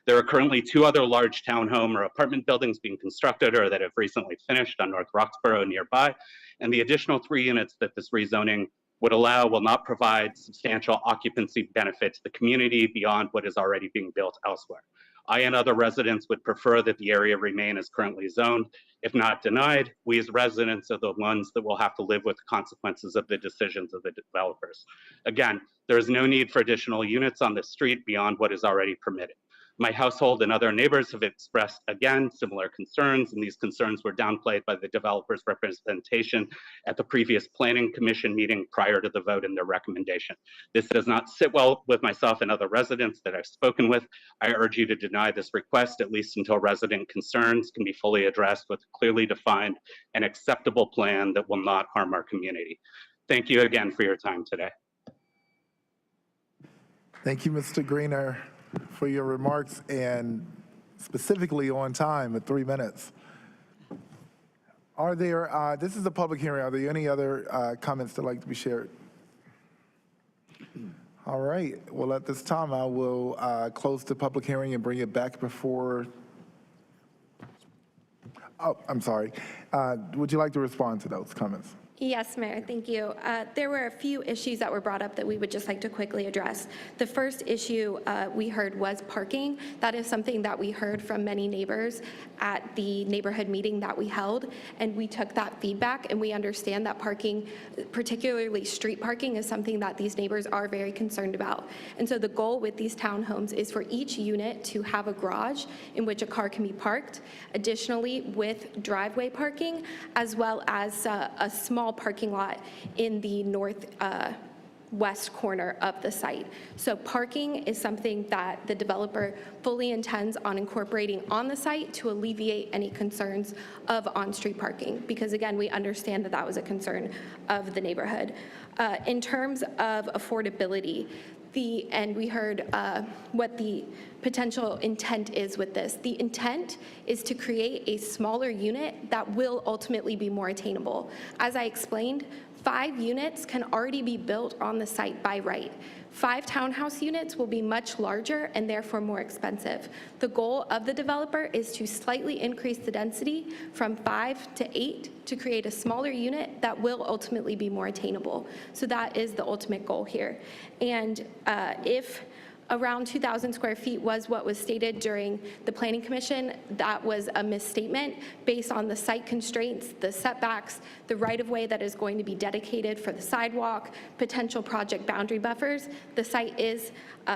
There are currently 2 other large townhome or apartment buildings being constructed or that have recently finished on North Roxborough nearby, and the additional 3 units that this rezoning would allow will not provide substantial occupancy benefit to the community beyond what is already being built elsewhere. I and other residents would prefer that the area remain as currently zoned. If not denied, we as residents are the ones that will have to live with the consequences of the decisions of the developers. Again, there is no need for additional units on the street beyond what is already permitted. My household and other neighbors have expressed, again, similar concerns, and these concerns were downplayed by the developer's representation at the previous Planning Commission meeting prior to the vote in their recommendation. This does not sit well with myself and other residents that I've spoken with. I urge you to deny this request, at least until resident concerns can be fully addressed with a clearly defined and acceptable plan that will not harm our community. Thank you again for your time today. Thank you, Mr. Greener, for your remarks, and specifically on time at 3 minutes. Are there, this is a public hearing, are there any other comments that like to be shared? All right, well, at this time, I will close the public hearing and bring it back before, oh, I'm sorry. Would you like to respond to those comments? Yes, Mayor, thank you. There were a few issues that were brought up that we would just like to quickly address. The first issue we heard was parking. That is something that we heard from many neighbors at the neighborhood meeting that we held, and we took that feedback, and we understand that parking, particularly street parking, is something that these neighbors are very concerned about. And so the goal with these townhomes is for each unit to have a garage in which a car can be parked, additionally with driveway parking, as well as a small parking lot in the northwest corner of the site. So parking is something that the developer fully intends on incorporating on the site to alleviate any concerns of on-street parking, because again, we understand that that was a concern of the neighborhood. In terms of affordability, and we heard what the potential intent is with this. The intent is to create a smaller unit that will ultimately be more attainable. As I explained, 5 units can already be built on the site by right. 5 townhouse units will be much larger and therefore more expensive. The goal of the developer is to slightly increase the density from 5 to 8 to create a smaller unit that will ultimately be more attainable. So that is the ultimate goal here. And if around 2,000 square feet was what was stated during the Planning Commission, that was a misstatement based on the site constraints, the setbacks, the right-of-way that is going to be dedicated for the sidewalk, potential project boundary buffers. The site is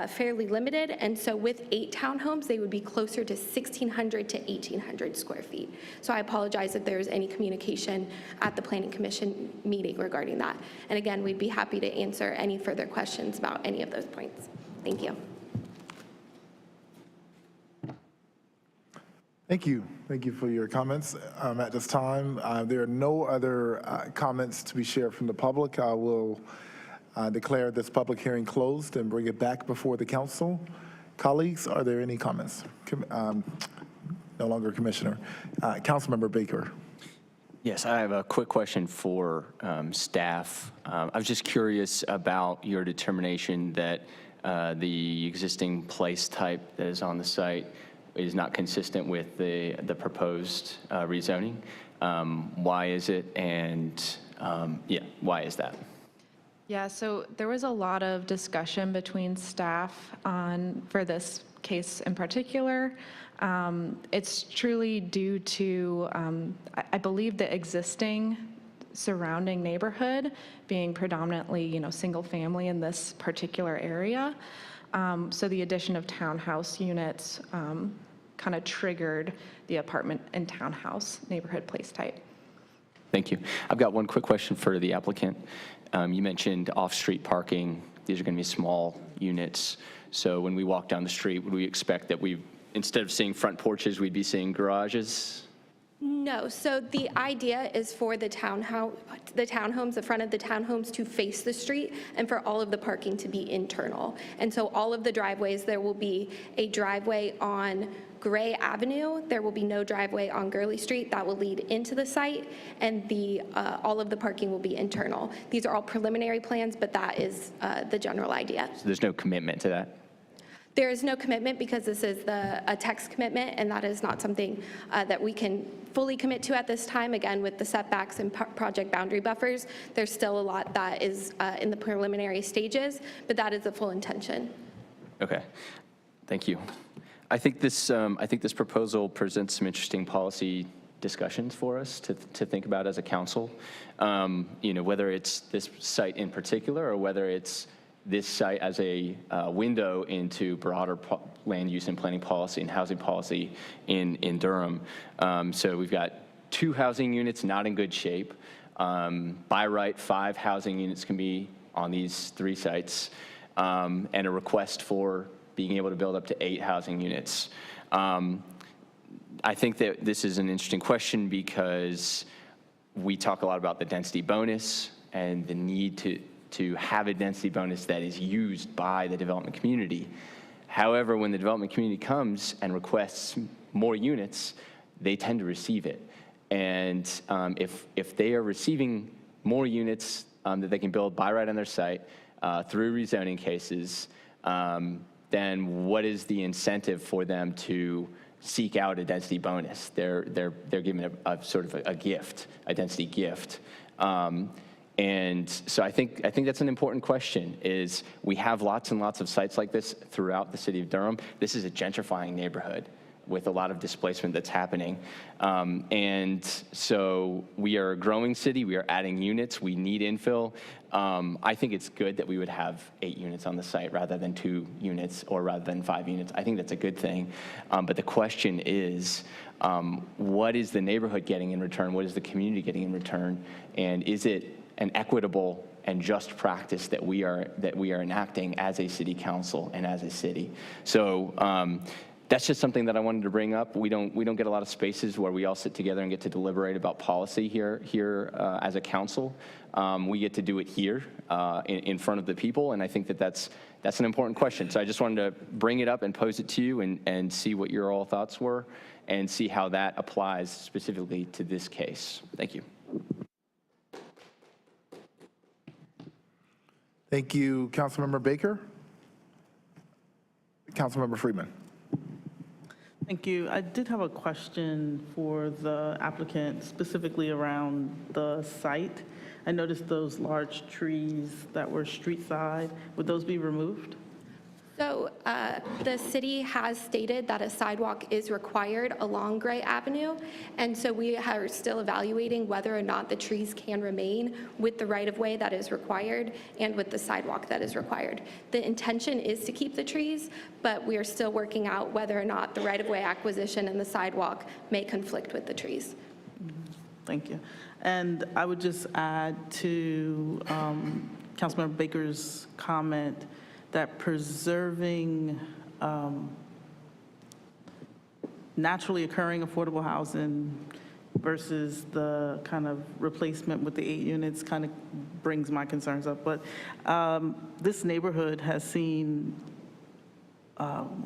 fairly limited, and so with 8 townhomes, they would be closer to 1,600 to 1,800 square feet. So I apologize if there was any communication at the Planning Commission meeting regarding that. And again, we'd be happy to answer any further questions about any of those points. Thank you. Thank you. Thank you for your comments. At this time, there are no other comments to be shared from the public. I will declare this public hearing closed and bring it back before the council. Colleagues, are there any comments? No longer Commissioner. Councilmember Baker. Yes, I have a quick question for staff. I was just curious about your determination that the existing place type that is on the site is not consistent with the proposed rezoning. Why is it? And yeah, why is that? Yeah, so there was a lot of discussion between staff for this case in particular. It's truly due to, I believe, the existing surrounding neighborhood being predominantly, single family in this particular area. So the addition of townhouse units kind of triggered the apartment and townhouse neighborhood place type. Thank you. I've got one quick question for the applicant. You mentioned off-street parking. These are going to be small units. So when we walk down the street, would we expect that instead of seeing front porches, we'd be seeing garages? No, so the idea is for the townhomes, the front of the townhomes to face the street and for all of the parking to be internal. And so all of the driveways, there will be a driveway on Gray Avenue. There will be no driveway on Gurley Street that will lead into the site, and all of the parking will be internal. These are all preliminary plans, but that is the general idea. So there's no commitment to that? There is no commitment because this is a text commitment, and that is not something that we can fully commit to at this time. Again, with the setbacks and project boundary buffers, there's still a lot that is in the preliminary stages, but that is the full intention. Okay, thank you. I think this proposal presents some interesting policy discussions for us to think about as a council. Whether it's this site in particular or whether it's this site as a window into broader land use and planning policy and housing policy in Durham. So we've got 2 housing units not in good shape. By right, 5 housing units can be on these 3 sites, and a request for being able to build up to 8 housing units. I think that this is an interesting question because we talk a lot about the density bonus and the need to have a density bonus that is used by the development community. However, when the development community comes and requests more units, they tend to receive it. And if they are receiving more units that they can build by right on their site through rezoning cases, then what is the incentive for them to seek out a density bonus? They're given a sort of a gift, a density gift. And so I think that's an important question, is we have lots and lots of sites like this throughout the city of Durham. This is a gentrifying neighborhood with a lot of displacement that's happening. And so we are a growing city. We are adding units. We need infill. I think it's good that we would have 8 units on the site rather than 2 units or rather than 5 units. I think that's a good thing. But the question is, what is the neighborhood getting in return? What is the community getting in return? And is it an equitable and just practice that we are enacting as a city council and as a city? So that's just something that I wanted to bring up. We don't get a lot of spaces where we all sit together and get to deliberate about policy here as a council. We get to do it here in front of the people, and I think that's an important question. So I just wanted to bring it up and pose it to you and see what your all thoughts were and see how that applies specifically to this case. Thank you. Thank you, Councilmember Baker. Councilmember Freeman. Thank you. I did have a question for the applicant, specifically around the site. I noticed those large trees that were street side. Would those be removed? So the city has stated that a sidewalk is required along Gray Avenue, and so we are still evaluating whether or not the trees can remain with the right-of-way that is required and with the sidewalk that is required. The intention is to keep the trees, but we are still working out whether or not the right-of-way acquisition and the sidewalk may conflict with the trees. Thank you. And I would just add to Councilmember Baker's comment that preserving naturally occurring affordable housing versus the kind of replacement with the 8 units kind of brings my concerns up. But this neighborhood has seen,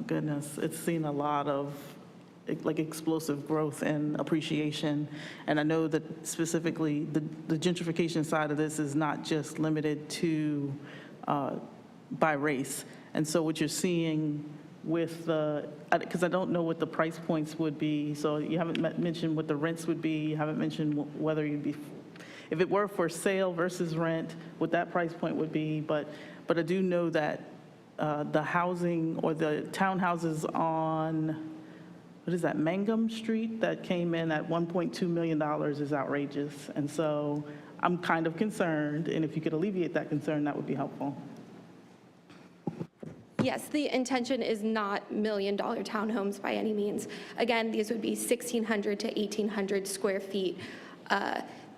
goodness, it's seen a lot of like explosive growth and appreciation. And I know that specifically the gentrification side of this is not just limited to by race. And so what you're seeing with the, because I don't know what the price points would be, so you haven't mentioned what the rents would be, you haven't mentioned whether you'd be if it were for sale versus rent, what that price point would be. But I do know that the housing or the townhouses on, what is that, Mangum Street, that came in at $1.2 million is outrageous. And so I'm kind of concerned, and if you could alleviate that concern, that would be helpful. Yes, the intention is not million-dollar townhomes by any means. Again, these would be 1,600 to 1,800 square feet.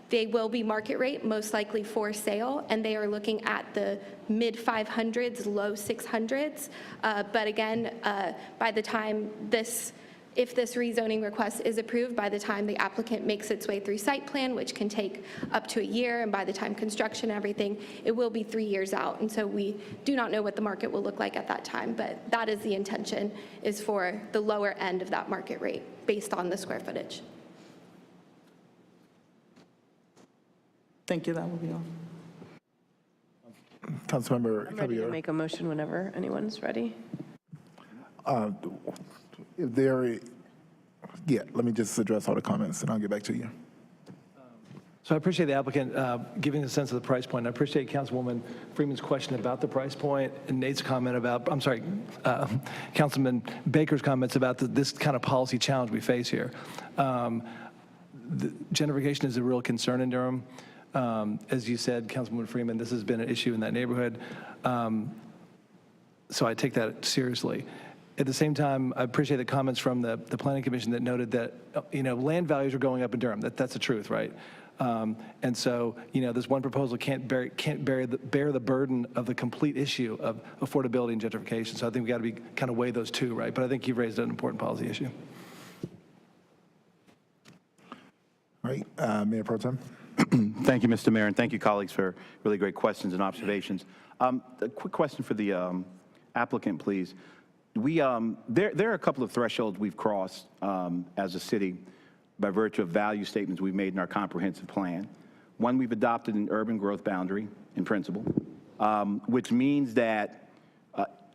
They will be market rate, most likely for sale, and they are looking at the mid-500s, low 600s. But again, by the time if this rezoning request is approved, by the time the applicant makes its way through site plan, which can take up to a year, and by the time construction and everything, it will be 3 years out. And so we do not know what the market will look like at that time, but that is the intention, is for the lower end of that market rate based on the square footage. Thank you, that will be all. Councilmember I'm ready to Caballero. make a motion whenever anyone's ready. If let me just address all the comments and I'll get back to you. So I appreciate the applicant giving a sense of the price point. I appreciate Councilwoman Freeman's question about the price point and Nate's comment about, Councilman Baker's comments about this kind of policy challenge we face here. The gentrification is a real concern in Durham. As you said, Councilwoman Freeman, this has been an issue in that neighborhood. So I take that seriously. At the same time, I appreciate the comments from the Planning Commission that noted that, land values are going up in Durham. That's the truth, right? And so, this one proposal can't bear the burden of the complete issue of affordability and gentrification. So I think we got to kind of weigh those two, right? But I think you've raised an important policy issue. All right, Mayor Pro Tem. Thank you, Mr. Mayor, and thank you, colleagues, for really great questions and observations. A quick question for the applicant, please. There are a couple of thresholds we've crossed as a city by virtue of value statements we've made in our comprehensive plan. One, we've adopted an urban growth boundary in principle, which means that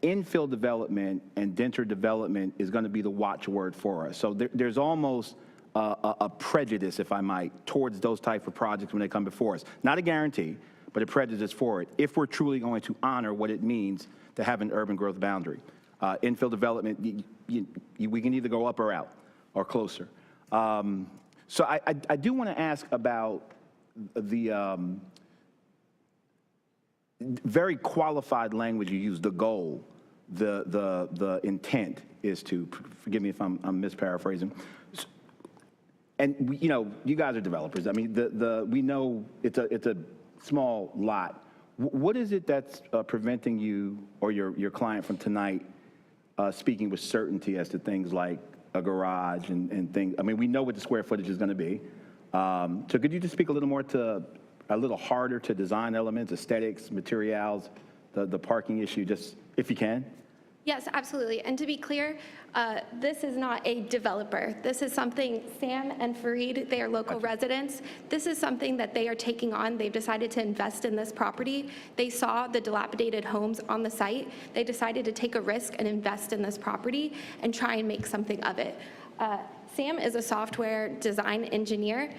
infill development and denser development is going to be the watchword for us. So there's almost a prejudice, if I might, towards those type of projects when they come before us. Not a guarantee, but a prejudice for it, if we're truly going to honor what it means to have an urban growth boundary. Infill development, we can either go up or out or closer. So I do want to ask about the very qualified language you use, the goal, the intent is to, forgive me if I'm misparaphrasing. And you guys are developers. I mean, we know it's a small lot. What is it that's preventing you or your client from tonight speaking with certainty as to things like a garage and things? I mean, we know what the square footage is going to be. So could you just speak a little harder to design elements, aesthetics, materials, the parking issue, just if you can? Yes, absolutely. And to be clear, this is not a developer. This is something Sam and Fareed, they are local residents. This is something that they are taking on. They've decided to invest in this property. They saw the dilapidated homes on the site. They decided to take a risk and invest in this property and try and make something of it. Sam is a software design engineer,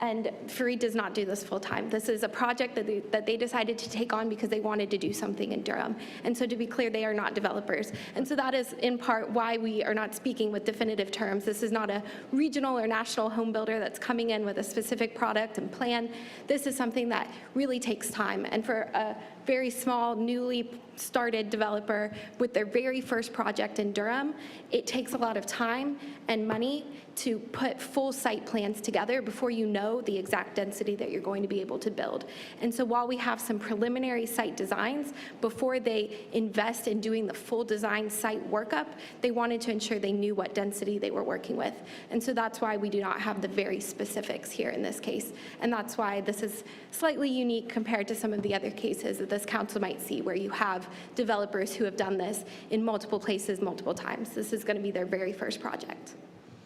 and Fareed does not do this full time. This is a project that they decided to take on because they wanted to do something in Durham. And so to be clear, they are not developers. And so that is in part why we are not speaking with definitive terms. This is not a regional or national home builder that's coming in with a specific product and plan. This is something that really takes time. And for a very small, newly started developer with their very first project in Durham, it takes a lot of time and money to put full site plans together before you know the exact density that you're going to be able to build. And so while we have some preliminary site designs, before they invest in doing the full design site workup, they wanted to ensure they knew what density they were working with. And so that's why we do not have the very specifics here in this case. And that's why this is slightly unique compared to some of the other cases that this council might see, where you have developers who have done this in multiple places, multiple times. This is going to be their very first project.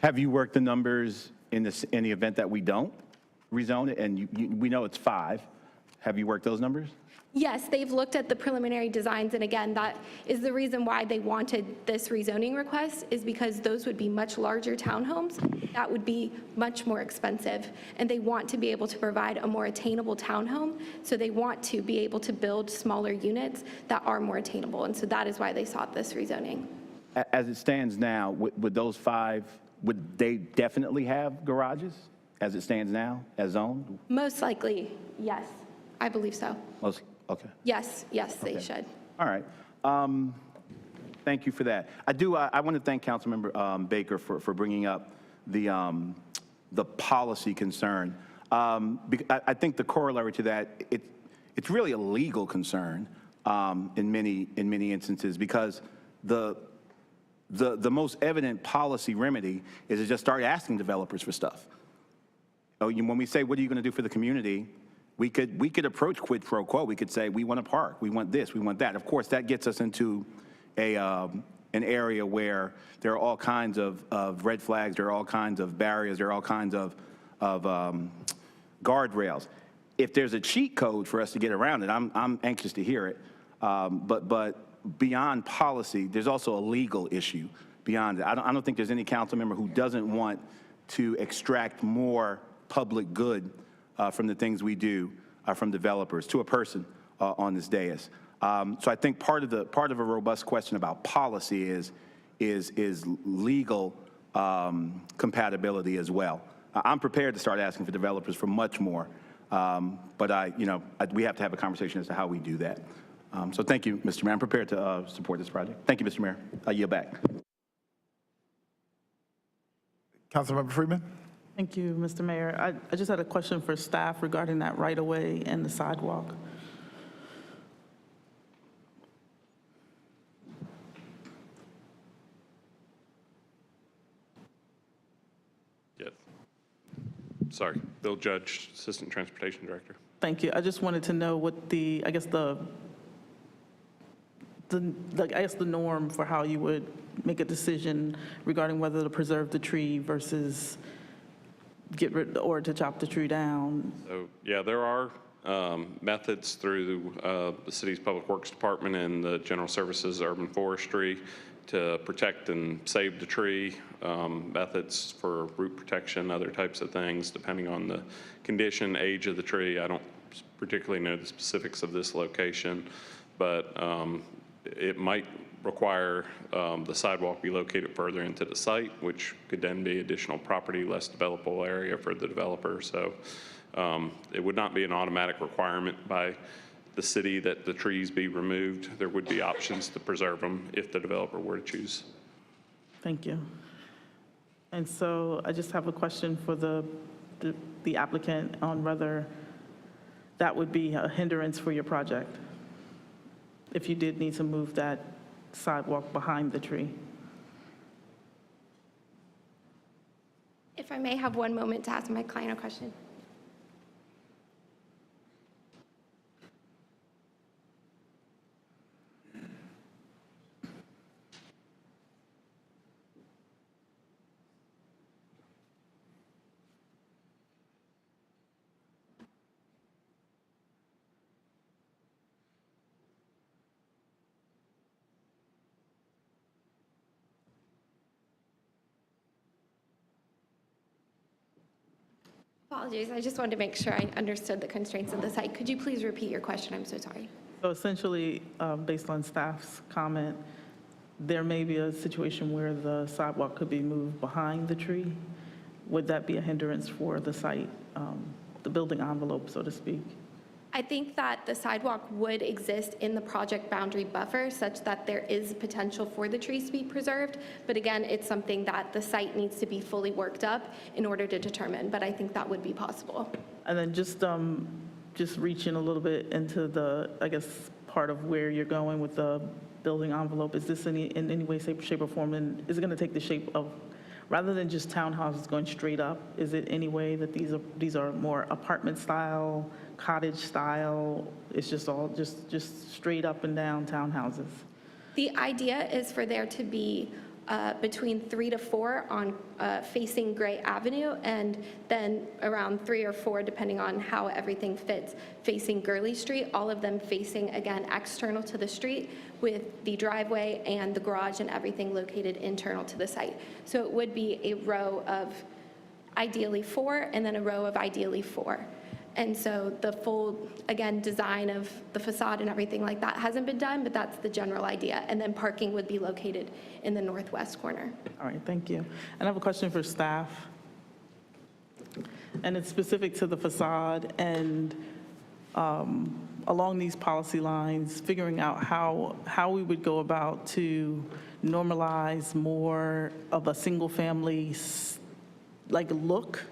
Have you worked the numbers in the event that we don't rezone it? And we know it's 5. Have you worked those numbers? Yes, they've looked at the preliminary designs, and again, that is the reason why they wanted this rezoning request, is because those would be much larger townhomes. That would be much more expensive, and they want to be able to provide a more attainable townhome, so they want to be able to build smaller units that are more attainable, and so that is why they sought this rezoning. As it stands now, would those 5, would they definitely have garages as it stands now, as zoned? Most likely, yes, I believe so. Most, okay. Yes, they should. All right. Thank you for that. I want to thank Councilmember Baker for bringing up the policy concern. I think the corollary to that, it's really a legal concern in many instances, because the most evident policy remedy is to just start asking developers for stuff. When we say, what are you going to do for the community? We could approach quid pro quo. We could say, we want a park, we want this, we want that. Of course, that gets us into an area where there are all kinds of red flags, there are all kinds of barriers, there are all kinds of guardrails. If there's a cheat code for us to get around it, I'm anxious to hear it. But beyond policy, there's also a legal issue beyond it. I don't think there's any council member who doesn't want to extract more public good from the things we do from developers to a person on this dais. So I think part of a robust question about policy is legal compatibility as well. I'm prepared to start asking for developers for much more, but we have to have a conversation as to how we do that. So thank you, Mr. Mayor. I'm prepared to support this project. Thank you, Mr. Mayor. I yield back. Councilmember Freeman. Thank you, Mr. Mayor. I just had a question for staff regarding that right-of-way and the sidewalk. Yes. Sorry, Bill Judge, Assistant Transportation Director. Thank you. I just wanted to know what the norm for how you would make a decision regarding whether to preserve the tree versus get rid or to chop the tree down. So, yeah, there are methods through the city's Public Works Department and the General Services Urban Forestry to protect and save the tree, methods for root protection, other types of things, depending on the condition, age of the tree. I don't particularly know the specifics of this location, but it might require the sidewalk be located further into the site, which could then be additional property, less developable area for the developer. So it would not be an automatic requirement by the city that the trees be removed. There would be options to preserve them if the developer were to choose. Thank you. And so I just have a question for the applicant on whether that would be a hindrance for your project, if you did need to move that sidewalk behind the tree. If I may have one moment to ask my client a question. Apologies, I just wanted to make sure I understood the constraints of the site. Could you please repeat your question? I'm so sorry. So essentially, based on staff's comment, there may be a situation where the sidewalk could be moved behind the tree. Would that be a hindrance for the site, the building envelope, so to speak? I think that the sidewalk would exist in the project boundary buffer such that there is potential for the trees to be preserved. But again, it's something that the site needs to be fully worked up in order to determine, but I think that would be possible. And then just reaching a little bit into the, I guess, part of where you're going with the building envelope, is this in any way, shape, or form, and is it going to take the shape of, rather than just townhouses going straight up, is it any way that these are more apartment style, cottage style? It's just all just straight up and down townhouses? The idea is for there to be between 3 to 4 on facing Gray Avenue, and then around 3 or 4, depending on how everything fits, facing Gurley Street, all of them facing, again, external to the street, with the driveway and the garage and everything located internal to the site. So it would be a row of ideally 4, and then a row of ideally 4. And so the full, again, design of the facade and everything like that hasn't been done, but that's the general idea. And then parking would be located in the northwest corner. All right, thank you. And I have a question for staff. And it's specific to the facade and along these policy lines, figuring out how we would go about to normalize more of a single family like look,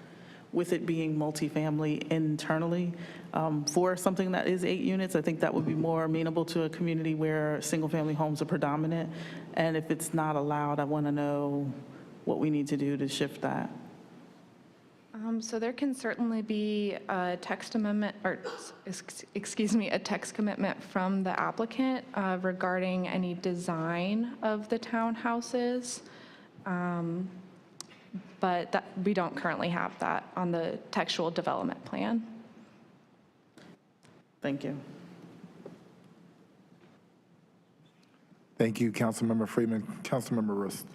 with it being multifamily internally. For something that is 8 units, I think that would be more amenable to a community where single-family homes are predominant. And if it's not allowed, I want to know what we need to do to shift that. So there can certainly be a text amendment, or excuse me, a text commitment from the applicant regarding any design of the townhouses. But we don't currently have that on the textual development plan. Thank you. Thank you, Councilmember Freeman. Councilmember Rist.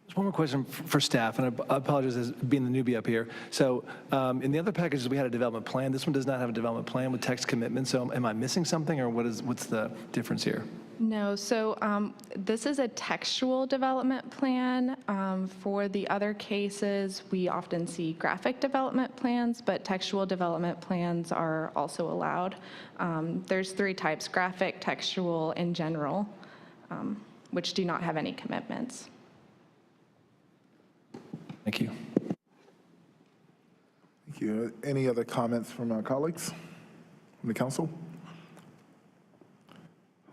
Just one more question for staff, and I apologize as being the newbie up here. So in the other packages, we had a development plan. This one does not have a development plan with text commitment. So am I missing something, or what's the difference here? No, so this is a textual development plan. For the other cases, we often see graphic development plans, but textual development plans are also allowed. There's 3 types: graphic, textual, and general, which do not have any commitments. Thank you. Thank you. Any other comments from our colleagues from the council?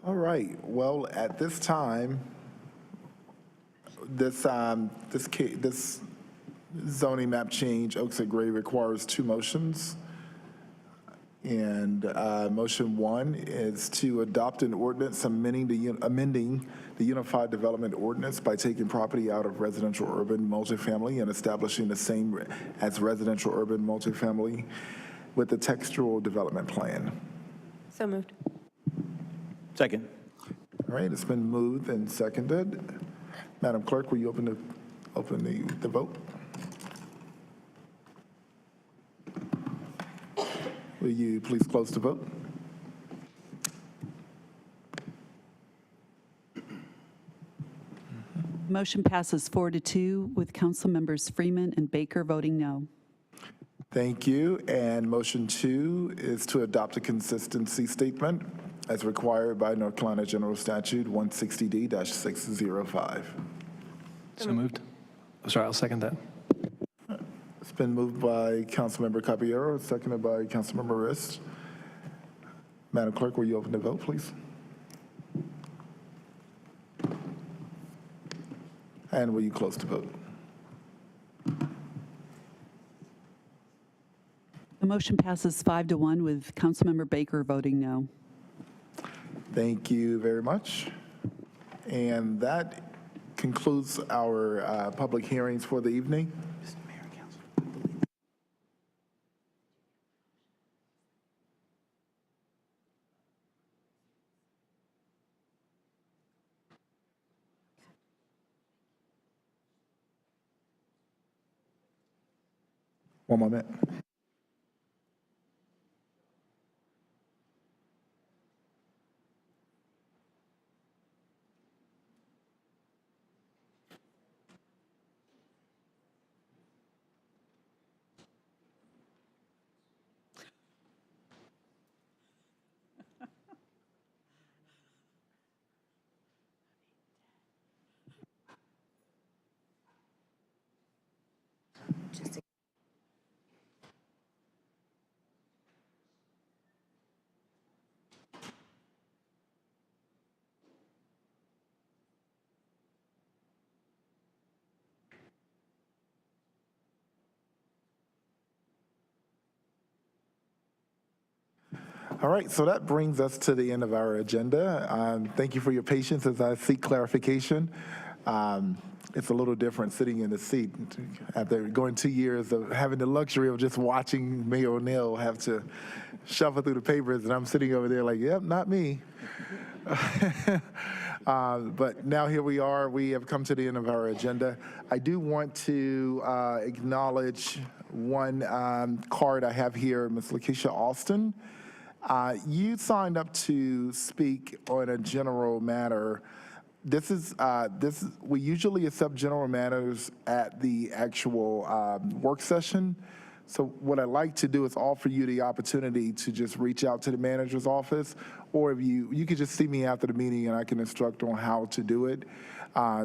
All right. Well, at this time, this zoning map change, Oaks at Gray, requires 2 motions. And motion 1 is to adopt an ordinance amending the Unified Development Ordinance by taking property out of residential urban multifamily and establishing the same as residential urban multifamily with the textual development plan. So moved. Second. All right, it's been moved and seconded. Madam Clerk, will you open the vote? Will you please close the vote? Motion passes 4-2 with council members Freeman and Baker voting no. Thank you. And motion 2 is to adopt a consistency statement as required by North Carolina General Statute 160D-605. So moved. Oh, sorry, I'll second that. It's been moved by Councilmember Caballero, seconded by Councilmember Rist. Madam Clerk, will you open the vote, please? And will you close the vote? The motion passes 5-1 with councilmember Baker voting no. Thank you very much. And that concludes our public hearings for the evening. One moment. All right, so that brings us to the end of our agenda. Thank you for your patience as I seek clarification. it's a little different sitting in the seat after going 2 years of having the luxury of just watching Mayor O'Neill have to shuffle through the papers, and I'm sitting over there like, yep, not me. But now here we are. We have come to the end of our agenda. I do want to acknowledge one card I have here, Ms. Lakeisha Alston. You signed up to speak on a general matter. We usually accept general matters at the actual work session. So what I'd like to do is offer you the opportunity to just reach out to the manager's office, or if you could just see me after the meeting and I can instruct on how to do it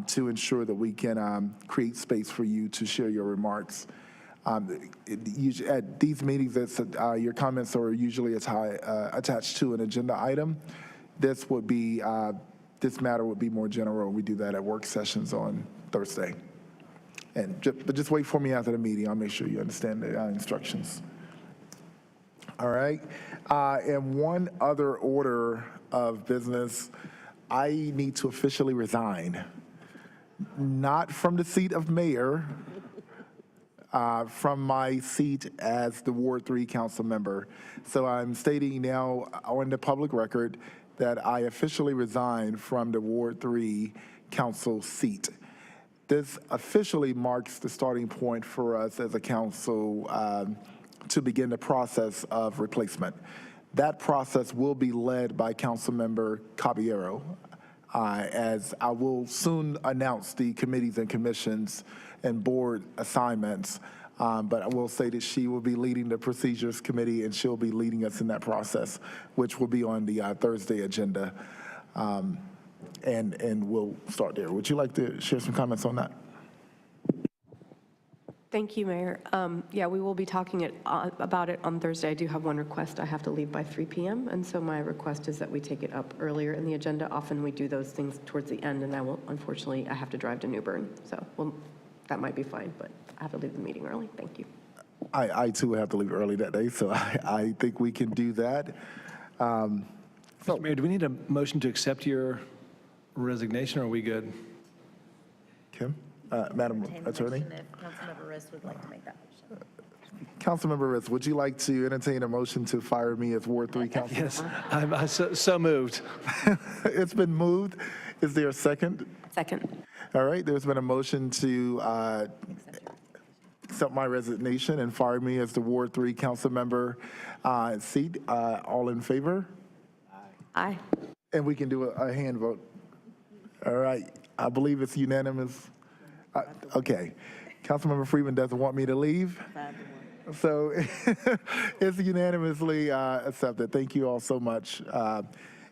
to ensure that we can create space for you to share your remarks. At these meetings, your comments are usually attached to an agenda item. This matter would be more general. We do that at work sessions on Thursday. But just wait for me after the meeting. I'll make sure you understand the instructions. All right. And one other order of business, I need to officially resign. Not from the seat of mayor, from my seat as the Ward 3 council member. So I'm stating now on the public record that I officially resign from the Ward 3 council seat. This officially marks the starting point for us as a council to begin the process of replacement. That process will be led by Councilmember Caballero, as I will soon announce the committees and commissions and board assignments. But I will say that she will be leading the procedures committee, and she'll be leading us in that process, which will be on the Thursday agenda. And we'll start there. Would you like to share some comments on that? Thank you, Mayor. Yeah, we will be talking about it on Thursday. I do have one request. I have to leave by 3 p.m., and so my request is that we take it up earlier in the agenda. Often we do those things towards the end, and unfortunately, I have to drive to New Bern. So that might be fine, but I have to leave the meeting early. Thank you. I too have to leave early that day, so I think we can do that. Mr. Mayor, do we need a motion to accept your resignation, or are we good? Kim? Madam Attorney? If Councilmember Rist would like to make that motion. Councilmember Rist, would you like to entertain a motion to fire me as Ward 3 council? Yes, I'm so moved. It's been moved. Is there a second? Second. All right, there's been a motion to accept my resignation and fire me as the Ward 3 council member seat. All in favor? Aye. And we can do a hand vote. All right, I believe it's unanimous. Okay, Councilmember Freeman doesn't want me to leave. So it's unanimously accepted. Thank you all so much.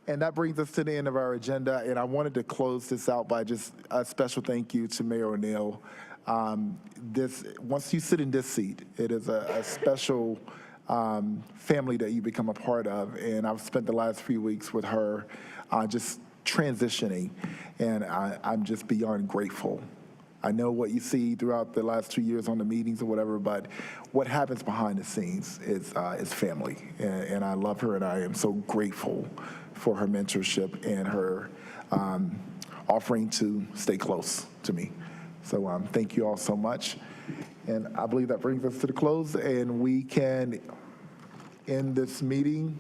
And that brings us to the end of our agenda. And I wanted to close this out by just a special thank you to Mayor O'Neill. Once you sit in this seat, it is a special family that you become a part of. And I've spent the last few weeks with her just transitioning. And I'm just beyond grateful. I know what you see throughout the last 2 years on the meetings or whatever, but what happens behind the scenes is family. And I love her, and I am so grateful for her mentorship and her offering to stay close to me. So thank you all so much. And I believe that brings us to the close, and we can end this meeting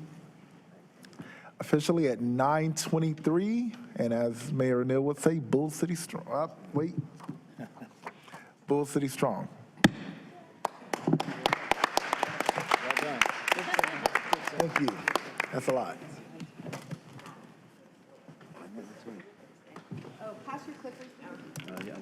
officially at 9:23. And as Mayor O'Neill would say, Bull City strong. Bull City strong. Thank you. That's a lot. Oh, pass your clippers down. Yeah.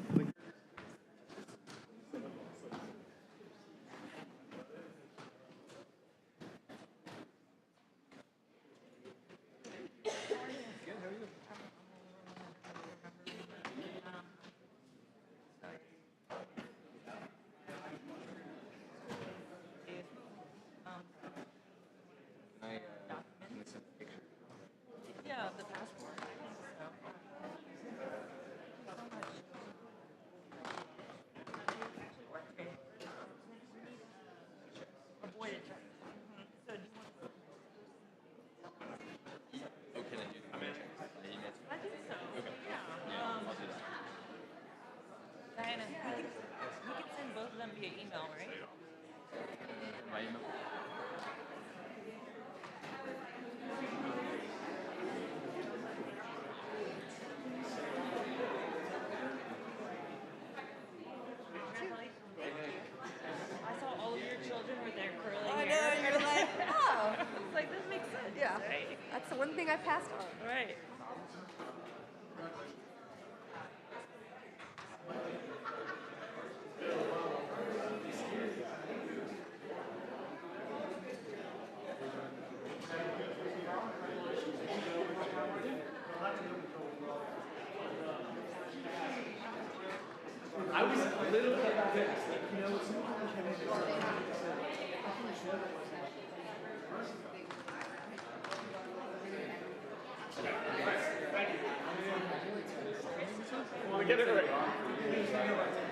kind of, we can send both of them via email, right? By email? I saw all of your children with their curly I hair. know, you're like, oh. It's like, this makes sense. Yeah, Right? that's the one thing I passed on. Right. I was a little bit convinced, you know, someone came in and get it right.